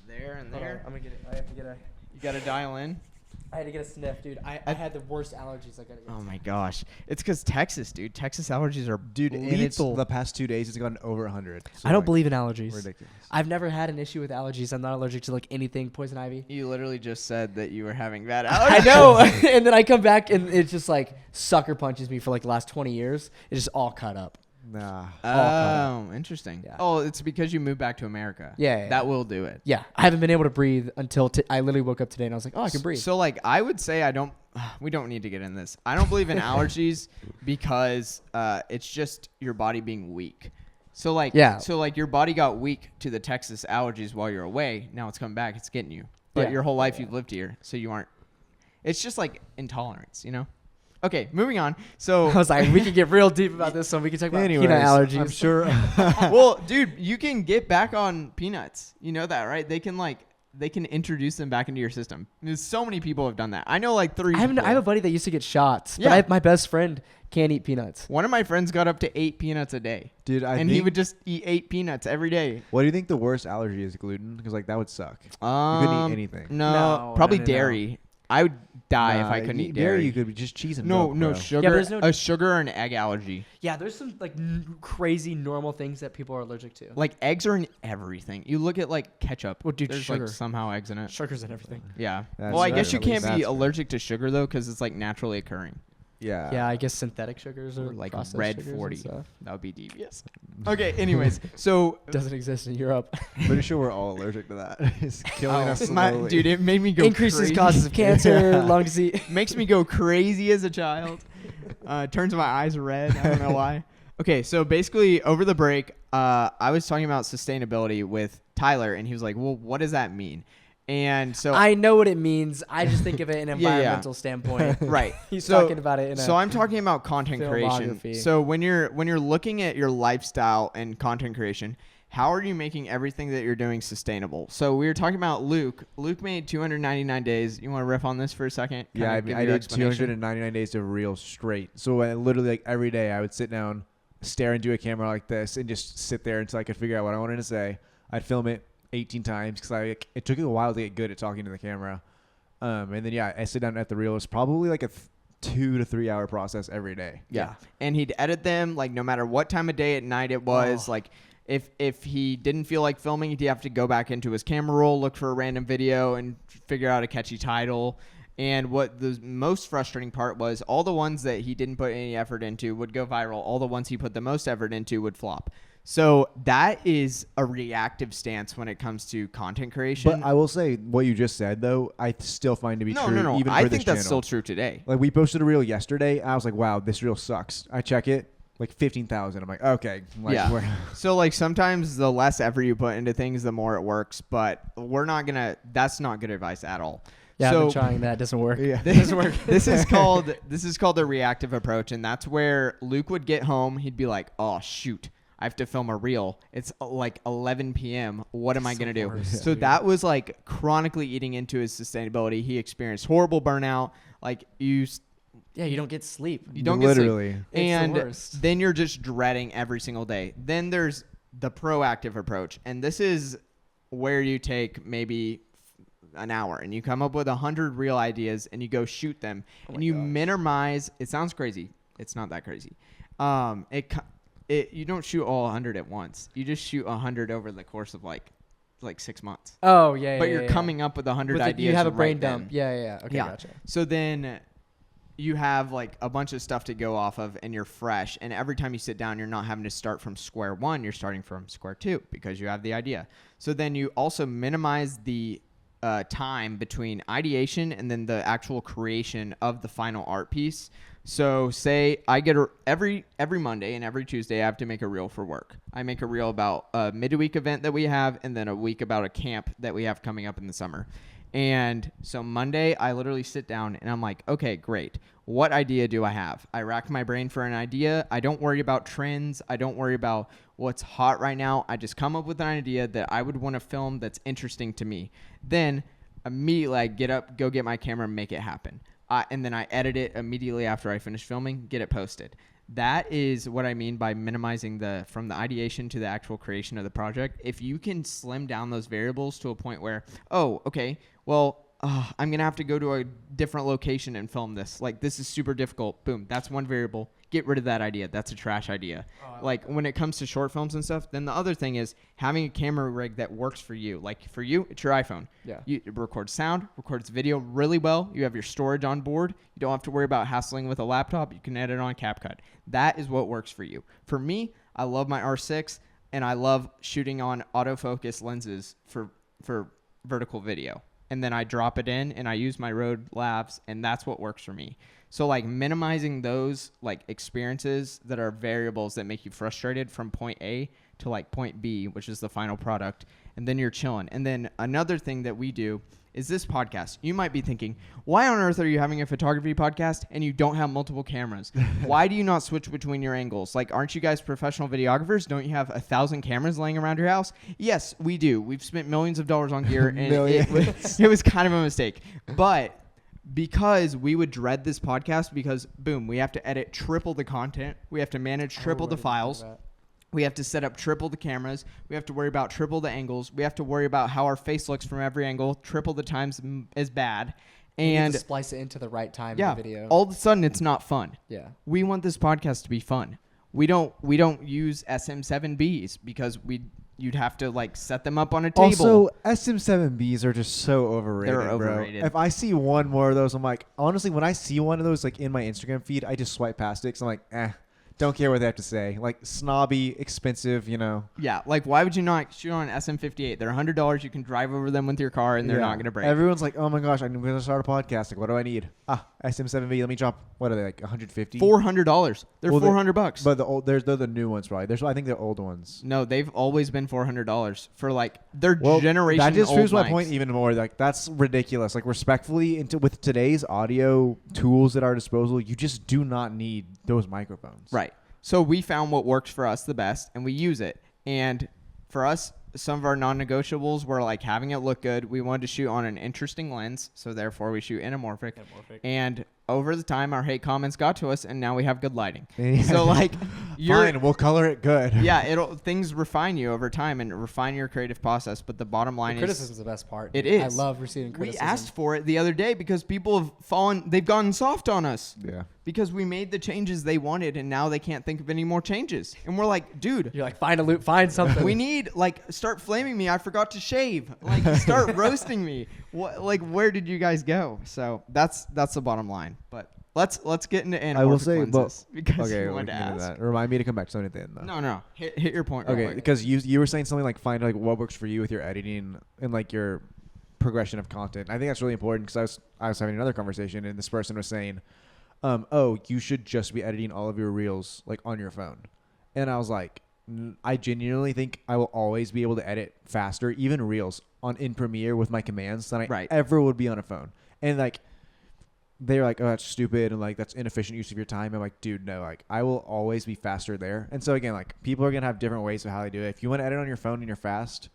There and there. I'm gonna get it. I have to get a. You gotta dial in. I had to get a sniff, dude. I had the worst allergies. I gotta get. Oh my gosh, it's because Texas, dude. Texas allergies are Dude, and it's lethal. the past 2 days it's gone over 100. So I don't like, believe in allergies. ridiculous. I've never had an issue with allergies. I'm not allergic to like anything. Poison ivy. You literally just said that you were having bad I allergies. know. And then I come back and it's just like sucker punches me for like the last 20 years. It's just all cut up. Nah. Oh, interesting. Yeah. Oh, it's because you moved back to America. Yeah. That will do it. Yeah. I haven't been able to breathe until I literally woke up today and I was like, oh, I can breathe. So like I would say we don't need to get in this. I don't believe in allergies because it's just your body being weak. So like your body got weak to the Texas allergies while you're away. Now it's coming back. It's getting you. But Yeah. your whole life you've lived here, so you aren't. It's just like intolerance, you know? Okay, moving on. So I was like, we could get real deep about this one. We could talk about Anyways, peanut allergies. I'm sure. well, dude, you can get back on peanuts. You know that, right? They can like they can introduce them back into your system. There's so many people have done that. I know like 3 I have people. a buddy that used to get shots. Yeah. But my best friend can't eat peanuts. One of my friends got up to 8 peanuts a day. Dude, He would just eat 8 peanuts every day. What do you think the worst allergy is? Gluten? Because like that would suck. You couldn't eat anything. No, No, probably no. dairy. I would die if I couldn't eat dairy. You could just cheese and No, milk, no bro. sugar. Yeah, there's no- a sugar or an egg allergy. Yeah, there's some like crazy normal things that people are allergic to. Like eggs are in everything. You look at like ketchup. Well, dude, there's sugar. like somehow eggs in it. Sugars and everything. Yeah. That's Well, I fair. guess you can't That's be fair. allergic to sugar though, because it's like naturally occurring. Yeah. Yeah, I guess synthetic sugars Or or like processed red sugars and 40. stuff. That would be devious. Okay. Anyways, so Doesn't exist in Europe. Pretty sure we're all allergic to that. It's killing us slowly. dude, it made me go Increases crazy. causes of cancer, lung disease. Makes me go crazy as a child. Turns my eyes red. I don't know why. Okay, so basically over the break, I was talking about sustainability with Tyler, and he was like, "Well, what does that mean?" And so I know what it means. I just think of it in an Yeah, yeah. environmental standpoint. right. He's So- talking about it in So I'm talking about content creation. filmography. So when you're looking at your lifestyle and content creation, how are you making everything that you're doing sustainable? So we were talking about Luke. Luke made 299 days. You want to riff on this for a second? Yeah, Kind of give I your did explanation? 299 days of real straight. So I literally like every day I would sit down, stare into a camera like this, and just sit there until I could figure out what I wanted to say. I'd film it 18 times because it took a while to get good at talking to the camera. And then I sit down at the reel. It's probably like a 2 to 3 hour process every day. Yeah. And he'd edit them like no matter what time of day at night it was. Oh. Like if he didn't feel like filming, he'd have to go back into his camera roll, look for a random video, and figure out a catchy title. And what the most frustrating part was, all the ones that he didn't put any effort into would go viral. All the ones he put the most effort into would flop. So that is a reactive stance when it comes to content creation. But I will say what you just said though, I still find to be true. No. Even I for think this that's channel. still true today. Like we posted a reel yesterday. I was like, wow, this reel sucks. I check it, like 15,000. I'm like, okay. Like, Yeah. we're- So like sometimes the less effort you put into things, the more it works. But that's not good advice at all. Yeah, so I've been trying that. It doesn't work. Yeah. This is called the reactive approach, and that's where Luke would get home. He'd be like, "Oh shoot, I have to film a reel. It's like 11 p.m. What am I gonna do?" worst, So dude. that was like chronically eating into his sustainability. He experienced horrible burnout. Like you You don't get sleep. don't get sleep. literally. It's the And worst. then you're just dreading every single day. Then there's the proactive approach, and this is where you take maybe an hour and you come up with 100 real ideas and you go shoot them and you minimize. It sounds crazy. It's not that crazy. You don't shoot all 100 at once. You just shoot 100 over the course of like 6 months. Oh yeah. But yeah, you're yeah. coming up with 100 With it, ideas. you have a right brain then. dump. Yeah. Okay, Yeah. gotcha. So then you have like a bunch of stuff to go off of and you're fresh. And every time you sit down, you're not having to start from square one. You're starting from square two because you have the idea. So then you also minimize the time between ideation and then the actual creation of the final art piece. So say I get every Monday and every Tuesday I have to make a reel for work. I make a reel about a midweek event that we have and then a week about a camp that we have coming up in the summer. And so Monday, I literally sit down and I'm like, okay, great. What idea do I have? I rack my brain for an idea. I don't worry about trends. I don't worry about what's hot right now. I just come up with an idea that I would want to film that's interesting to me. Then immediately I get up, go get my camera, make it happen. And then I edit it immediately after I finish filming, get it posted. That is what I mean by minimizing from the ideation to the actual creation of the project. If you can slim down those variables to a point where, oh, okay, well, I'm going to have to go to a different location and film this. Like, this is super difficult. Boom, that's one variable. Get rid of that idea. That's a trash idea. Like, when it comes to short films and stuff, then the other thing is having a camera rig that works for you. Like, for you, it's your iPhone. Yeah. It records sound, records video really well. You have your storage on board. You don't have to worry about hassling with a laptop. You can edit on CapCut. That is what works for you. For me, I love my R6, and I love shooting on autofocus lenses for vertical video. And then I drop it in and I use my Rode lavs, and that's what works for me. So like minimizing those like experiences that are variables that make you frustrated from point A to like point B, which is the final product, and then you're chilling. And then another thing that we do is this podcast. You might be thinking, why on earth are you having a photography podcast and you don't have multiple cameras? Why do you not switch between your angles? Like, aren't you guys professional videographers? Don't you have 1,000 cameras laying around your house? Yes, we do. We've spent millions of dollars on gear, and it was kind of a mistake. But because we would dread this podcast because, boom, we have to edit triple the content. We have to manage triple the files. We have to set up triple the cameras. We have to worry about triple the angles. We have to worry about how our face looks from every angle, triple the times as bad. And you And need to splice it into the right time in yeah, the video. all of a sudden it's not fun. Yeah. We want this podcast to be fun. We don't use SM7Bs because you'd have to like set them up on a table. Also, SM7Bs are just so overrated. They're overrated. Bro. If I see one more of those, I'm like, honestly, when I see one of those like in my Instagram feed, I just swipe past it because I'm like, don't care what they have to say. Like snobby, expensive, you know. Yeah, like why would you not shoot on an SM58? They're $100. You can drive over them with your car and they're not going to break. Everyone's like, oh my gosh, I'm going to start a podcast. Like, what do I need? SM7B. Let me drop. What are they like? 150. $400. They're Well, $400. But they're the new ones probably. I think they're old ones. No, they've always been $400 for like their Well, generation. that just old proves my mics. point even more. Like that's ridiculous. Like respectfully, with today's audio tools at our disposal, you just do not need those microphones. Right. So we found what works for us the best, and we use it. And for us, some of our non-negotiables were like having it look good. We wanted to shoot on an interesting lens, so therefore we shoot anamorphic. And over the time, our hate comments got to us, and now we have good lighting. So like, fine, we'll color it good. Yeah, things refine you over time and refine your creative process. But the bottom line Criticism is the best part. It dude. is. I love receiving criticism. We asked for it the other day because people have they've gotten soft on us. Yeah. Because we made the changes they wanted, and now they can't think of any more changes. And we're like, dude, You're like, find a loop, find something. we need start flaming me. I forgot to shave. Like start roasting me. What? Like where did you guys go? So that's the bottom line. But let's get into anamorphic I will say, lenses but because okay, you we wanted to can get into ask. that. Remind me to come back to something at the end, though. No, hit your point. real Okay, quick. because you were saying something like find like what works for you with your editing and like your progression of content. I think that's really important because I was having another conversation and this person was saying, you should just be editing all of your reels like on your phone, and I was like, I genuinely think I will always be able to edit faster, even reels in Premiere with my commands than I ever would be on a phone. And like they're like, oh, that's stupid and like that's inefficient use of your time. I'm like, dude, no, like I will always be faster there. And so again, like people are gonna have different ways of how they do it. If you want to edit on your phone and you're fast,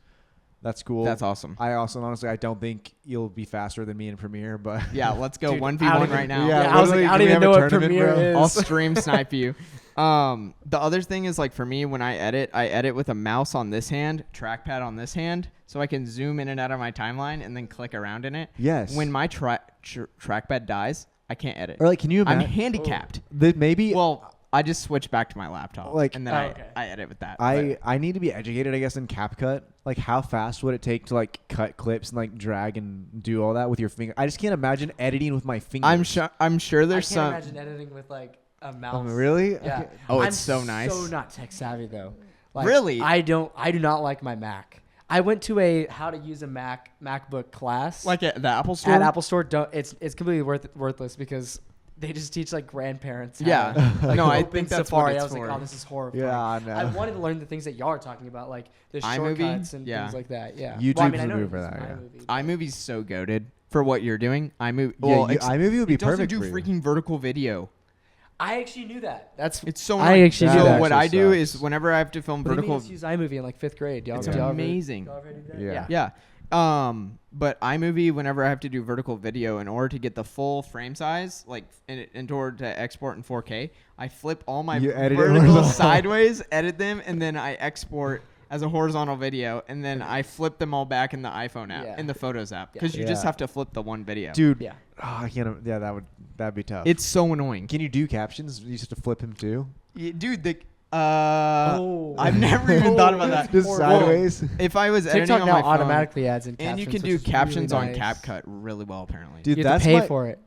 that's cool. That's awesome. I also honestly I don't think you'll be faster than me in Premiere, but Yeah, let's go Dude, 1v1 right now. Yeah, I was like, literally, I can don't we even have know a what tournament, Premiere bro? is. I'll stream snipe you. The other thing is like for me when I edit with a mouse on this hand, trackpad on this hand, so I can zoom in and out of my timeline and then click around in it. Yes. When my trackpad dies, I can't edit. or like, can you I'm imagine? handicapped. Maybe Well, I just switch back to my laptop, Like- and then I edit with that. I need to be educated, I guess, in CapCut. Like, how fast would it take to like cut clips and like drag and do all that with your finger? I just can't imagine editing with my fingers. I'm sure there's I some. can't imagine editing with like a mouse. Really? Yeah. Okay. Oh, I'm it's so nice. So not tech savvy though. Like, Really? I do not like my Mac. I went to a how to use a MacBook class Like at the Apple Store. at Apple Store. It's completely worthless because they just teach like grandparents. Yeah. How to, like, No, I open think that's Safari. what I it's was like, for. oh, this is horrifying. Yeah, I know. I wanted to learn the things that y'all are talking about, like the iMovie? shortcuts and Yeah. things like that. Yeah. YouTube's well, I mean, I the know move for it's that, yeah. iMovie, but- iMovie's so goated for what you're doing. iMovie. Yeah, Well, iMovie would be it doesn't perfect do for you. freaking vertical video. I actually knew that. That's It's so I nice. actually That knew So that. what actually I do sucks. is whenever I have to film But vertical, used to use iMovie in like 5th grade. Y'all, it's y'all ever- amazing. y'all ever do that? Yeah. Yeah. But iMovie, whenever I have to do vertical video, in order to get the full frame size, like in order to export in 4K, I flip all my You edit it vertical horizontal. sideways, edit them, and then I export as a horizontal video, and then I flip them all back in the iPhone app, Yeah. in the Photos app, Yeah. because you just Yeah. have to flip the one video. Dude, Yeah. I can't. Yeah, that'd be tough. It's so annoying. Can you do captions? You just have to flip him too. Dude, Oh. I've never even thought about that. Just Well, sideways. If I was editing TikTok on now my phone, automatically adds in captions. and you can which do is captions really on nice. CapCut really well, apparently. Dude, You have that's to pay my- for it.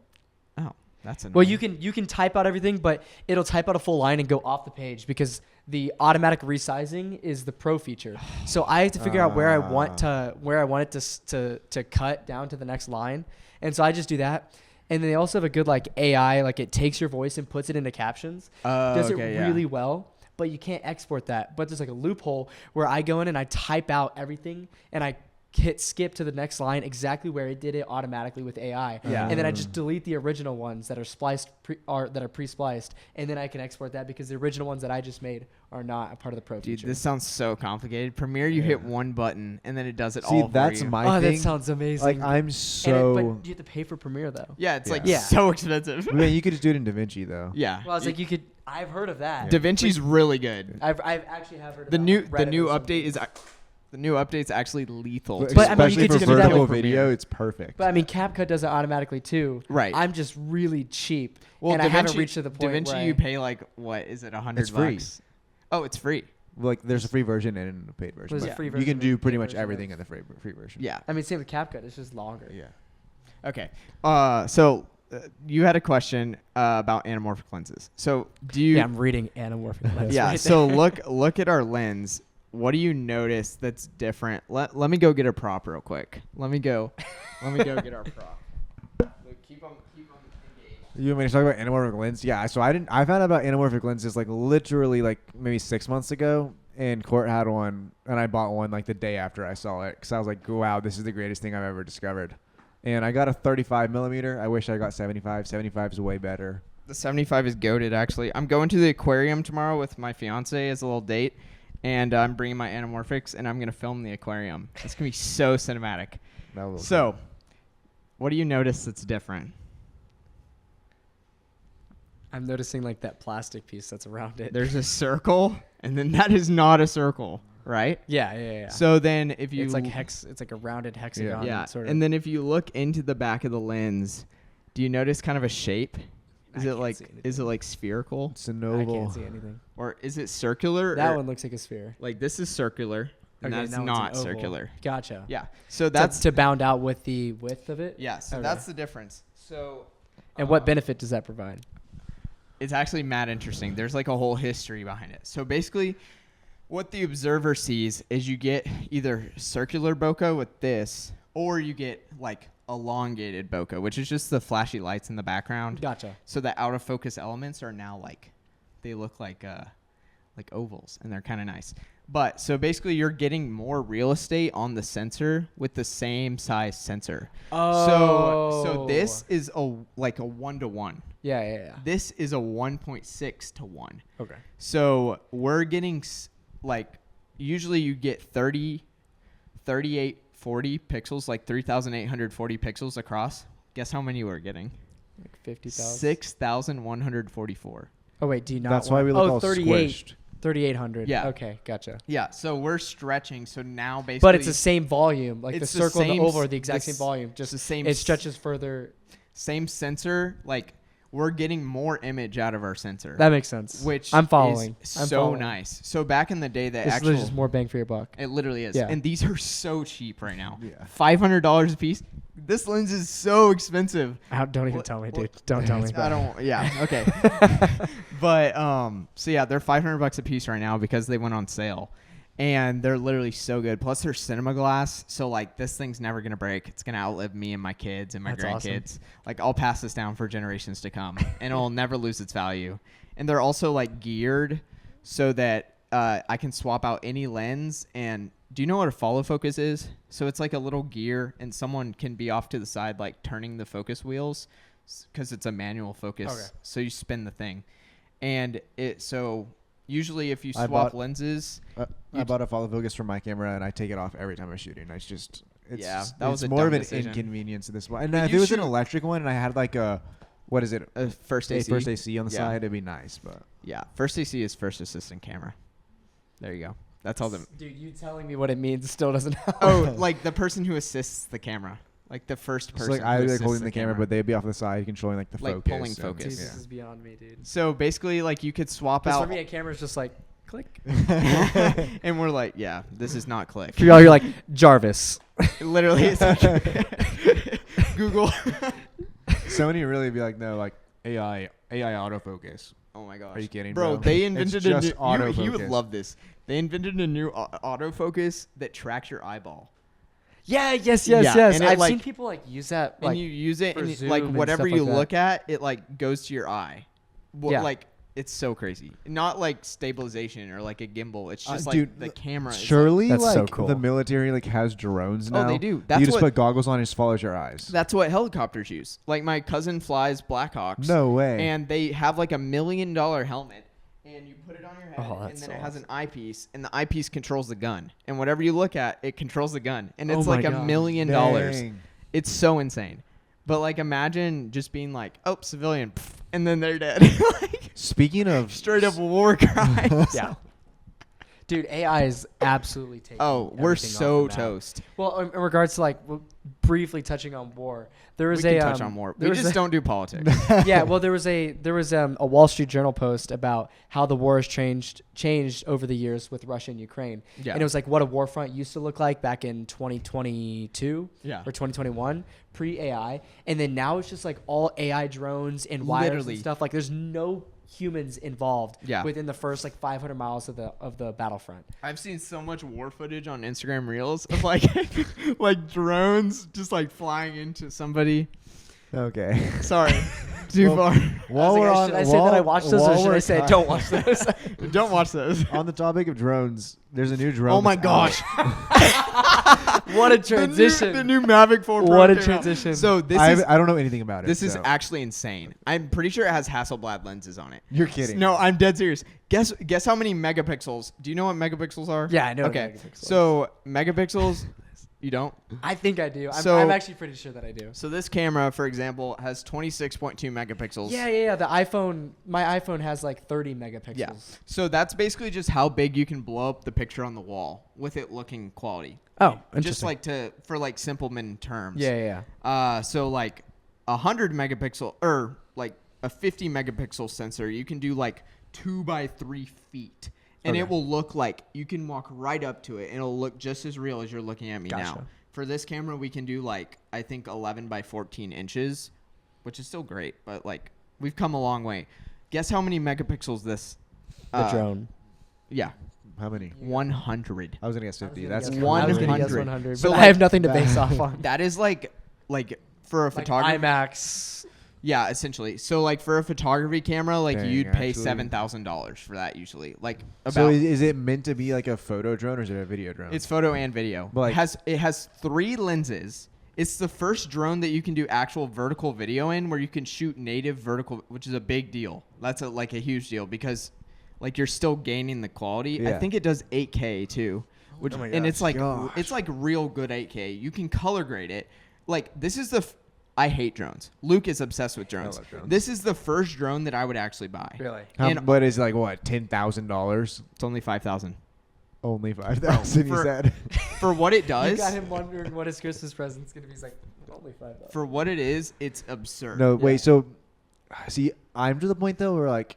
Oh, that's annoying. Well, you can type out everything, but it'll type out a full line and go off the page because the automatic resizing is the pro feature. So I have to figure out where I want it to cut down to the next line, and so I just do that. And then they also have a good like AI, like it takes your voice and puts it into captions. Does it really well, but you can't export that. But there's like a loophole where I go in and I type out everything and I hit skip to the next line exactly where it did it automatically with AI. Yeah. And then I just delete the original ones that are spliced that are pre-spliced, and then I can export that because the original ones that I just made are not a part of the Pro Dude, feature. this sounds so complicated. Premiere, you hit one button and then it does it See, all for that's you. my Oh, thing. that sounds amazing. Like I'm but so. you have to pay for Premiere though. Yeah, it's like Yeah. so expensive. I mean, you could just do it in DaVinci though. Yeah. Well, I was like, you could. I've heard of that. DaVinci's really good. I've actually have heard of The that new on the Reddit new or something. update is the new update's actually lethal. But, to But, I mean, you especially could for just do that vertical with video, Premiere. it's perfect. But I mean, CapCut does it automatically too. Right. I'm just really cheap, Well, and I haven't reached to the point DaVinci, where you pay like what is it, $100? It's free. Oh, it's free. Like there's a free version and a paid version. There's a but free you version can and do a pretty paid much version, everything yes. in the free version. Yeah. I mean, same with CapCut. It's just longer. Yeah. Okay. So you had a question about anamorphic lenses. So do you? Yeah, I'm reading anamorphic lens. Yeah. right So there. look at our lens. What do you notice that's different? Let me go get a prop real quick. Let me go get our prop. Keep them engaged. You want me to talk about anamorphic lens? Yeah. So I found out about anamorphic lenses like literally like maybe 6 months ago, and Court had one, and I bought one like the day after I saw it because I was like, wow, this is the greatest thing I've ever discovered. And I got a 35 millimeter. I wish I got 75. 75 is way better. The 75 is goated, actually. I'm going to the aquarium tomorrow with my fiance as a little date, and I'm bringing my anamorphics, and I'm going to film the aquarium. It's going to be so cinematic. So, what do you notice that's different? I'm noticing like that plastic piece that's around it. There's a circle, and then that is not a circle, right? Yeah. So then if you... it's like it's like a rounded hexagon. Yeah, Sort of. and then if you look into the back of the lens, do you notice kind of a shape? Is I it can't like see anything. is it like spherical? It's a I noble. can't see anything. Or is it circular? That or- one looks like a sphere. Like this is circular, and Okay, that's that one's not an oval. circular. Gotcha. Yeah. So that's to bound out with the width of it. yeah. So Okay. that's the difference. So And what benefit does that provide? it's actually mad interesting. There's like a whole history behind it. So basically, what the observer sees is you get either circular bokeh with this, or you get like elongated bokeh, which is just the flashy lights in the background. Gotcha. So the out of focus elements are now they look like ovals, and they're kind of nice. But so basically, you're getting more real estate on the sensor with the same size sensor. So this is a 1-to-1. Yeah. This is a 1.6 to 1. Okay. So we're getting usually you get 3840 pixels, like 3,840 pixels across. Guess how many we're getting? Like 50,000. 6,144. Oh wait, do you not? That's why we look all 38. squished. 3,800. Yeah. Okay, gotcha. Yeah, so we're stretching. So now basically, But it's the same volume. Like the It's the circle and the same oval are s- the exact the same s- volume. it's Just the same it s- stretches further. same sensor. Like we're getting more image out of our sensor, That makes sense. which I'm following. is I'm so following. nice. So back in the day, the It's actual literally just more bang for your buck. it literally is, Yeah. and these are so cheap right now. Yeah. $500 a piece. This lens is so expensive. Don't even What- tell me, what- dude. Don't tell me. I don't. Yeah. Okay. But so yeah, they're $500 a piece right now because they went on sale, and they're literally so good. Plus they're cinema glass, so like this thing's never gonna break. It's gonna outlive me and my kids and my That's awesome. grandkids. Like I'll pass this down for generations to come, and it'll never lose its value. And they're also like geared so that I can swap out any lens. And do you know what a follow focus is? So it's like a little gear, and someone can be off to the side like turning the focus wheels because it's a manual focus. Okay. So you spin the thing. And so usually if you I swap bought- lenses, I bought a follow focus for my camera, and I take it off every time I'm shooting. It's Yeah, that was it's a more dumb of an decision. inconvenience at this point. And But if you it was an shoot- electric one, and I had like a what is it? first AC. First AC on the Yeah. side, it'd be nice. But Yeah, first AC is first assistant camera. There you go. That's all the. Dude, you telling me what it means still doesn't help. Oh, like the person who assists the camera, like the first it's person. like I who was like assists holding the camera, but they'd be off the side controlling like the Like focus. pulling and- focus. Dude, Yeah. this is beyond me, dude. So basically, like you could swap Because out, for me, a camera's just like click. and we're like, yeah, this is not click. For y'all, you're like Jarvis. Literally, it's like Google. Sony really be like, no, like AI autofocus. Oh my gosh. Are you kidding, bro? bro? They It's invented just a new. You would autofocus. love this. They invented a new autofocus that tracks your eyeball. Yeah, yes. Yeah, and it, I've like- seen people like use that. Like, And you use it, for and zoom like and whatever stuff you like that. look at, it like goes to your eye. Yeah. Like It's so crazy. Not like stabilization or like a gimbal. It's just like dude, the camera. Is Surely, That's so like cool. the military like has drones now. Oh, they do. You That's just what- put goggles on as follows your eyes. that's what helicopters use. Like my cousin flies Blackhawks. No way. And they have like $1 million helmet, and you put it on your head, Oh, and that's then so it has an awesome. eyepiece, and the eyepiece controls the gun. And whatever you look at, it controls the gun, and Oh it's my like $1 gosh. million. Dang. It's so insane. But like, imagine just being like, oh, civilian, pff, and then they're dead. Like, Speaking of straight up war crimes. Yeah. Dude, AI is absolutely taking. Oh, we're everything off so the map. toast. Well, in regards to like briefly touching on war, there was We a can touch on war. there We was just a- don't do politics. yeah, well, there was a Wall Street Journal post about how the war has changed over the years with Russia and Ukraine. Yeah. And it was like what a war front used to look like back in 2022 Yeah. or 2021 pre-AI, and then now it's just like all AI drones and wires Literally. and stuff. Like there's no humans involved Yeah. within the first like 500 miles of the battlefront. I've seen so much war footage on Instagram Reels of like like drones just like flying into somebody. okay. Sorry, too Well, far. While I was we're like, on, should I say that I watched those, or while should I we're say I ta- don't watch those? Don't watch those. On the topic of drones, there's a new drone. Oh my that's gosh. out. What a transition! The new Mavic 4 Pro What a came out. transition. So this I is don't know anything about it. this is so. actually insane. I'm pretty sure it has Hasselblad lenses on it. You're kidding. No, I'm dead serious. Guess how many megapixels? Do you know what megapixels are? Yeah, I know what Okay, megapixels so megapixels. You don't? I think I do. So- I'm actually pretty sure that I do. So this camera, for example, has 26.2 megapixels. Yeah. The iPhone, my iPhone has like 30 megapixels. Yeah. So that's basically just how big you can blow up the picture on the wall with it looking quality. Oh, Just like for like simpleman terms. Yeah. So like 100 megapixel or like a 50 megapixel sensor, you can do like 2 by 3 feet. And Okay. it will look like you can walk right up to it and it'll look just as real as you're looking at me now. Gotcha. For this camera, we can do like, I think 11 by 14 inches, which is still great, but like we've come a long way. Guess how many megapixels this? The drone. Yeah. How many? 100. I was gonna guess 50. I That's was crazy. gonna guess 100. 100. So But like I have nothing to base off on. That is like for a Like photographer. IMAX. Yeah, essentially. So like for a photography camera, like Dang, you'd pay actually. $7,000 for that usually. Like about So is it meant to be like a photo drone or is it a video drone? it's photo and video. But, like- it has 3 lenses. It's the first drone that you can do actual vertical video in, where you can shoot native vertical, which is a big deal. That's like a huge deal because like you're still gaining the quality. I Yeah. think it does 8K too, which Oh my and it's like gosh. it's like real good 8K. You can color grade it. Like this is I hate drones. Luke is obsessed with drones. love drones. This is the first drone that I would actually buy. Really? and- what is it, like what $10,000? It's only 5,000 Only 5,000. He for- said. for what it You does. got him wondering what his Christmas present's gonna be. He's like, only $5. For what it is, it's absurd. No, Yeah. wait. So, see, I'm to the point though where like,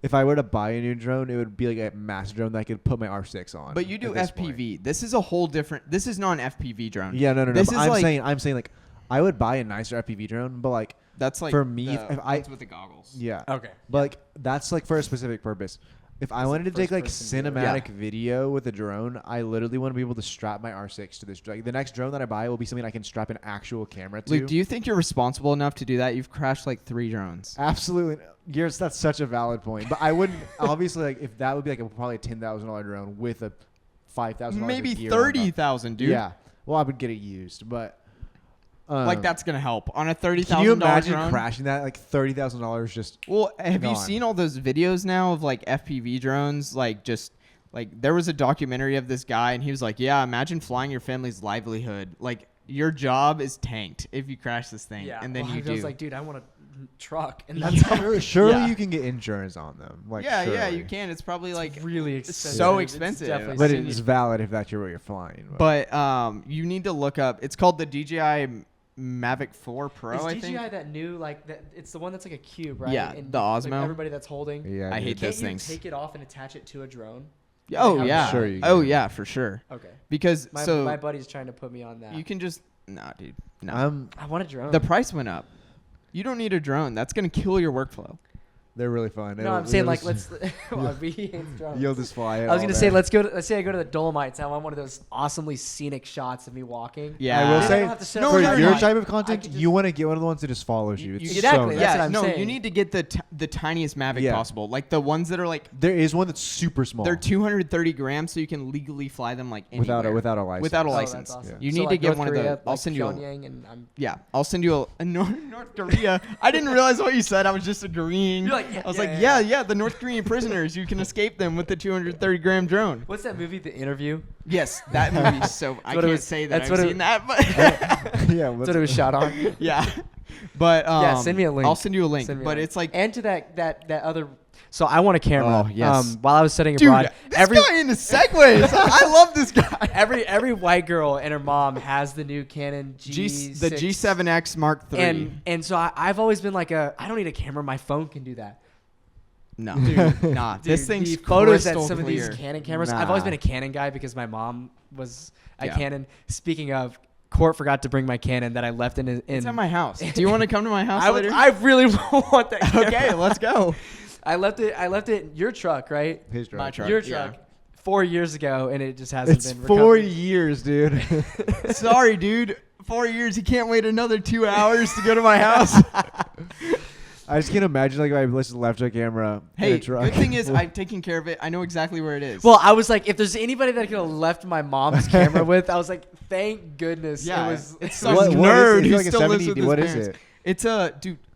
if I were to buy a new drone, it would be like a massive drone that I could put my R6 on. But you do at this point. FPV. This is a whole different. This is not an FPV drone. Yeah, no. This but is I'm like saying like, I would buy a nicer FPV drone, but like, that's like for me, the if I- ones with the goggles. yeah, Okay. but like that's like for a specific purpose. If I It's wanted to like take like first-person view. cinematic video with a drone, I literally want to be able to strap my R6 to this. Like, the next drone that I buy will be something I can strap an actual camera to. Luke, do you think you're responsible enough to do that? You've crashed like 3 drones. Absolutely. Yes, that's such a valid point. But I wouldn't obviously like if that would be like probably a $10,000 drone with a $5,000 Maybe of gear on top. 30,000, dude. Yeah. Well, I would get it used, but Like that's gonna help on a $30,000 Can you imagine drone. crashing that like $30,000 just? Well, have you gone. seen all those videos now of like FPV drones? Like just like there was a documentary of this guy, and he was like, "Yeah, imagine flying your family's livelihood. Like your job is tanked if you crash this thing, Yeah. and then well, you I do." was like, dude, I want a truck, and that's how Surely Yeah. you can get insurance on them. Like yeah, surely. you can. It's probably like really it's expensive. so It's expensive. definitely But serious. it's valid if that's where you're flying. But you need to look up. It's called the DJI Mavic 4 Pro. Is I DJI think. that new like that? It's the one that's like a cube, right? Yeah, And the like, Osmo. everybody that's holding. yeah, I dude. hate Can't those you things. take it off and attach it to a drone? Oh I'm yeah. sure you Oh can. yeah, for sure. Okay. Because My buddy's trying to put me on that. you can just dude. No. I want a drone. The price went up. You don't need a drone. That's gonna kill your workflow. They're really fun. No, I'm saying like let's. Well, we ain't drunk. You'll just fly it. I was all gonna say day. let's say I go to the Dolomites. I want one of those awesomely scenic shots of me walking. Yeah. I will Then I say, don't have to set No, up for a no, your no. type of I content, could you just- want to get one of the ones that just follows you. It's Exactly, So that's nice. what I'm no, saying. you need to get the tiniest Mavic Yeah. possible. Like the ones that are like There is one that's super small. they're 230 grams, so you can legally fly them like without anywhere. without a license. Without a Oh, license. that's awesome. You So, need to like, get North one of Korea, those. I'll like send you a Pyongyang and I'm. yeah. I'll send you a North Korea. I didn't realize what you said. I was just agreeing. You're like, yeah, I was yeah, like, yeah. yeah, the North Korean prisoners. You can escape them with the 230-gram drone. What's that movie? The Interview. Yes, that movie's so. I what it can't was- say that that's I've what it- seen that, but yeah, That's what it was shot on. yeah. But Yeah, send me a link. I'll send you a link. Send me a But link. it's like, and to that other. So I want a camera. Oh, yes. While I was studying dude, abroad, this guy into segues. I love this guy. every white girl and her mom has the new Canon the G6. G7X Mark III. And so I've always been like I don't need a camera. My phone can do that. No, nah. Dude, This thing's the photos that crystal some clear. of these Canon cameras. I've always Nah. been a Canon guy because my mom was a Yeah. Canon. Speaking of, Court forgot to bring my Canon that I left in. It's at my house. Do you want to come to my house later? I really want that. Camera. Okay, let's go. I left it in your truck, right? His drug. My truck. Your yeah. truck. 4 years ago, and it just hasn't It's been 4 recovered. years, dude. Sorry, dude. 4 years. You can't wait another 2 hours to go to my house. I just can't imagine like if I just left a camera in Hey, a truck. good thing is I've taken care of it. I know exactly where it is. Well, I was like, if there's anybody that I could have left my mom's camera with, I was like, thank goodness. yeah, It was. it's some What- what is nerd it? Is it who like a still lives 70D? with his What is parents. it? It's a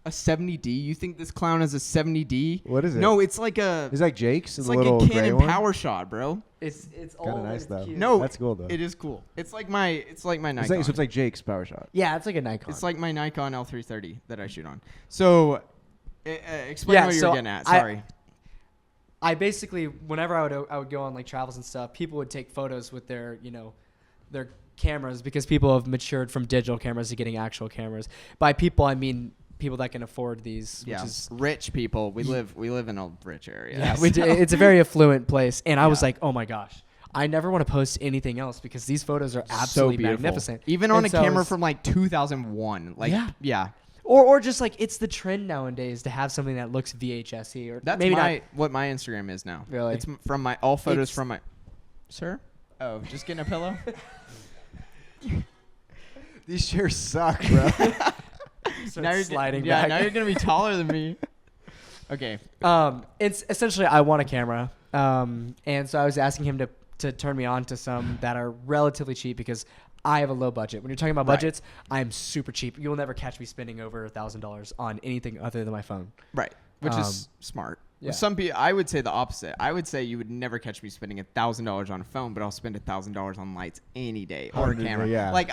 70D. You think this clown has a 70D? What is it? No, it's like a Is that Jake's? it's the like little a gray Canon one? Power Shot, bro. It's Kinda old. nice, It's though. cute. No, That's cool though. it is cool. It's like my Nikon. It's like, so it's like Jake's power shot. Yeah, it's like a Nikon. It's like my Nikon L330 that I shoot on. So, explain Yeah, what so you're getting at. I- Sorry. I basically, whenever I would go on like travels and stuff, people would take photos with their their cameras because people have matured from digital cameras to getting actual cameras. By people, I mean people that can afford these, Yeah, which is rich people. We live in a rich area. yeah, so- it's a very affluent place. And I was Yeah. like, oh my gosh, I never want to post anything else because these photos are so absolutely beautiful. magnificent. Even on And a so camera it's- from like 2001. Like, Yeah. yeah. or just like it's the trend nowadays to have something that looks VHS-y or That's maybe not. what my Instagram is now. Really? It's from my all photos It's- from my. Sir? Oh, just getting a pillow. These chairs suck, bro. Now you're sliding yeah, back. now you're gonna be taller than me. Okay. It's essentially I want a camera, and so I was asking him to turn me on to some that are relatively cheap because I have a low budget. When you're talking about Right. budgets, I'm super cheap. You'll never catch me spending over $1,000 on anything other than my phone. Right. Which is smart. yeah. Some people, I would say the opposite. I would say you would never catch me spending $1,000 on a phone, but I'll spend $1,000 on lights any day or a 100%, camera. yeah. Like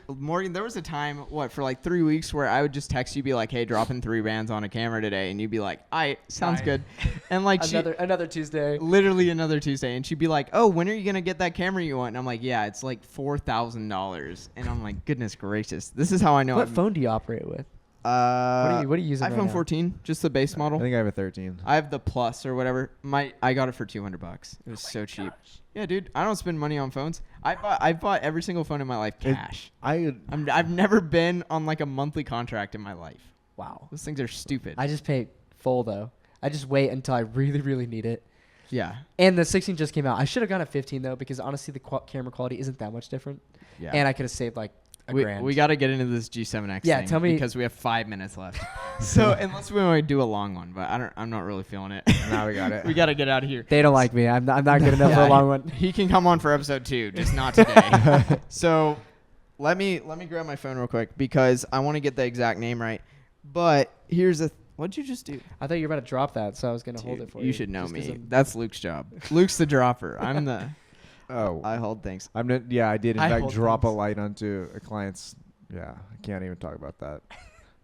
Morgan, there was a time, for like 3 weeks where I would just text you, be like, "Hey, dropping 3 bands on a camera today," and you'd be like, sounds Aye. good," and like Another Tuesday. literally another Tuesday, and she'd be like, "Oh, when are you gonna get that camera you want?" And I'm like, "Yeah, it's like $4,000," and I'm like, "Goodness gracious, this is how I know." What phone do you operate with? What are you using? iPhone right now? 14, just the base model. I think I have a 13. I have the Plus or whatever. I got it for $200. It was so cheap. Yeah, dude. I don't spend money on phones. I bought every single phone in my life cash. I've never been on like a monthly contract in my life. Wow. Those things are stupid. I just pay full though. I just wait until I really, really need it. yeah. And the 16 just came out. I should have gone a 15 though because honestly the camera quality isn't that much different. Yeah. And I could have saved like a grand. We got to get into this G7X Yeah, thing tell me- because we have 5 minutes left. So unless we want to do a long one, but I'm not really feeling it. Now we got it. We got to get out of here. They don't like me. I'm not good enough for a long one. He can come on for episode 2, just not today. So let me grab my phone real quick because I want to get the exact name right. But here's what'd you just do? I thought you were about to drop that, so I was going to hold Dude, it for you. you should know just 'cause me. I'm- That's Luke's job. Luke's the dropper. I'm the Oh, I hold things. I'm not. Yeah, I did in I fact hold drop a things. light onto a client's. Yeah, I can't even talk about that.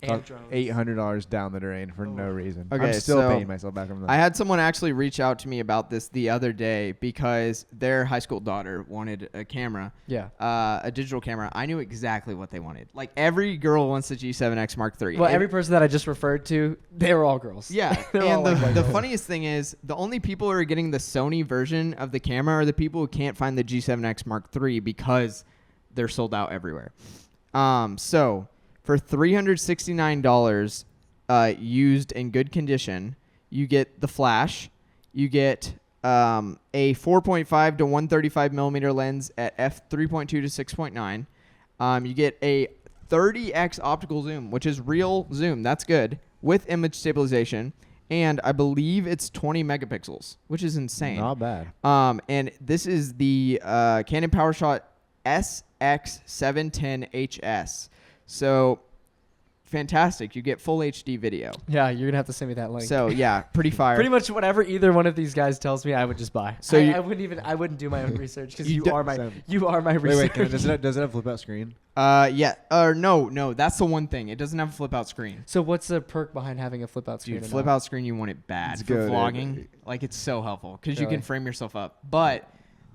And drones. $800 down the drain for no reason. Okay, I'm still so paying myself back from that. I had someone actually reach out to me about this the other day because their high school daughter wanted a camera, Yeah. a digital camera. I knew exactly what they wanted. Like every girl wants the G7X Mark III. Well, And- every person that I just referred to, they were all girls. yeah, They're all and like the girls. funniest thing is the only people who are getting the Sony version of the camera are the people who can't find the G7X Mark III because they're sold out everywhere. So for $369, used in good condition. You get the flash. You get a 4.5 to 135 millimeter lens at f3.2 to 6.9. You get a 30x optical zoom, which is real zoom. That's good, with image stabilization. And I believe it's 20 megapixels, which is insane. Not bad. And this is the Canon PowerShot SX710HS. So fantastic. You get full HD video. Yeah, you're gonna have to send me that link. So yeah, pretty fire. Pretty much whatever either one of these guys tells me, I would just buy. So I wouldn't do my own research because you are my Wait, research. does it have flip out screen? Yeah. Or no. That's the one thing. It doesn't have a flip out screen. So what's the perk behind having a flip out screen? Dude, flip out screen, you want it bad It's for good. vlogging. Like, it's so helpful because you Really? can frame yourself up. But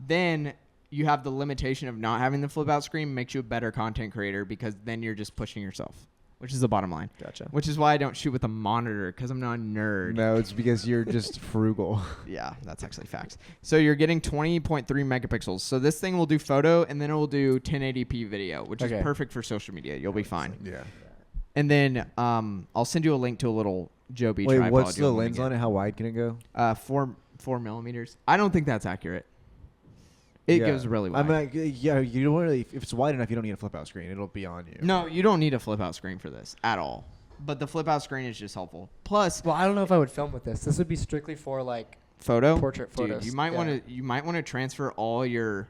then you have the limitation of not having the flip out screen makes you a better content creator because then you're just pushing yourself, which is the bottom line. Gotcha. Which is why I don't shoot with a monitor because I'm not a nerd. No, it's because you're just frugal. Yeah, that's actually facts. So you're getting 20.3 megapixels. So this thing will do photo and then it will do 1080p video, which is perfect for social media. You'll be fine. Yeah. And then I'll send you a link to a little Joby Wait, tripod. what's the you'll wanna lens on get. it? How wide can it go? 4 millimeters. I don't think that's accurate. It goes really wide. I'm like, yeah, you don't really. If it's wide enough, you don't need a flip out screen. It'll be on you. No, you don't need a flip out screen for this at all. But the flip out screen is just helpful. Plus, Well, I don't know if I would film with this. This would be strictly for like photo. portrait Dude, photos. you might want to transfer all your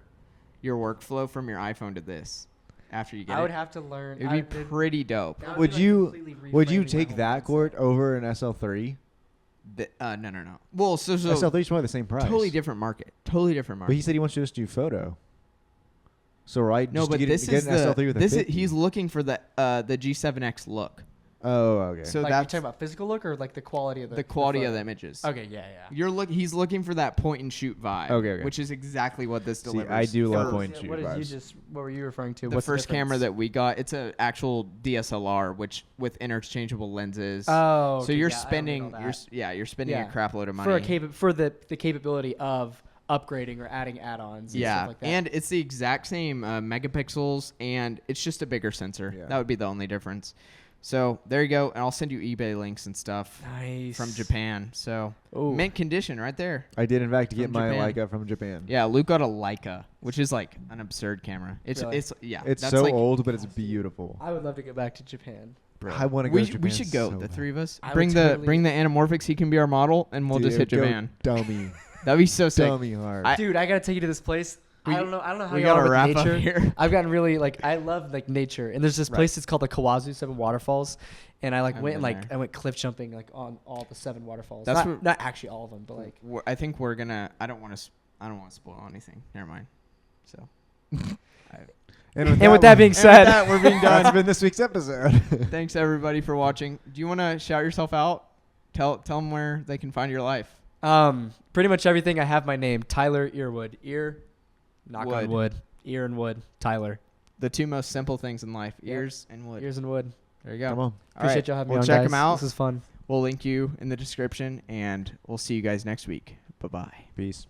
workflow from your iPhone to this after you get I would it. have to learn. It'd be pretty dope. That Would be, like, you completely would you reframing my take whole that mindset. Court over an SL3? No. Well, so SL3 is probably the same price. totally different market. Totally different market. But he said he wants to just do photo. So right? No, just but to this get is an the SL3 with a this is, 50. he's looking for the G7X look. Oh, okay. So Like, you're that's talking about physical look or like the quality of the quality of photo? the images. Okay, yeah. He's looking for that point and shoot vibe. Okay. Which is exactly what this See, delivers. I do love for point and shoot What vibes. what were you referring to? The What's first camera difference? that we got. It's an actual DSLR, which with interchangeable lenses. Oh, so okay, you're yeah, I don't spending read all that. you're spending Yeah. a crap load of money. for the capability of upgrading or adding add-ons. And stuff like that. and it's the exact same megapixels, and it's just a bigger sensor. Yeah. That would be the only difference. So there you go, and I'll send you eBay links and stuff Nice. from Japan. So Ooh. mint condition right there. I did in fact get From my Japan. Leica from Japan. Yeah, Luke got a Leica, which is like an absurd camera. It's Really? it's yeah. It's that's so like, old, but it's beautiful. I would love to go back to Japan. bro. I want to go to Japan. We should go, so the bad. three of us. I would Bring totally- the anamorphics. He can be our model, and we'll just Dude, hit go Japan. Dummy. That'd be so sick. Dummy hard. Dude, I gotta take you to this place. We- I don't know how we you are gotta with wrap up nature. here. I've gotten really I love like nature, and there's this Right. place. It's called the Kawazu Seven Waterfalls, and I I've went been and there. I went cliff jumping on all the 7 waterfalls. That's Not actually all of them, but like I think we're gonna. I don't want to spoil anything. Never mind. So. and with that being And said, with that, we're being that's done. been this week's episode. Thanks everybody for watching. Do you want to shout yourself out? Tell them where they can find your life. pretty much everything. I have my name, Tyler Earwood. Knock Wood. on wood. Ear and wood. Tyler. The two most simple things in life: Yep. ears and wood. Ears and wood. There you go. Come on. All Appreciate right. y'all having We'll me on, check guys. them out. This is fun. We'll link you in the description, and we'll see you guys next week. Bye bye. Peace.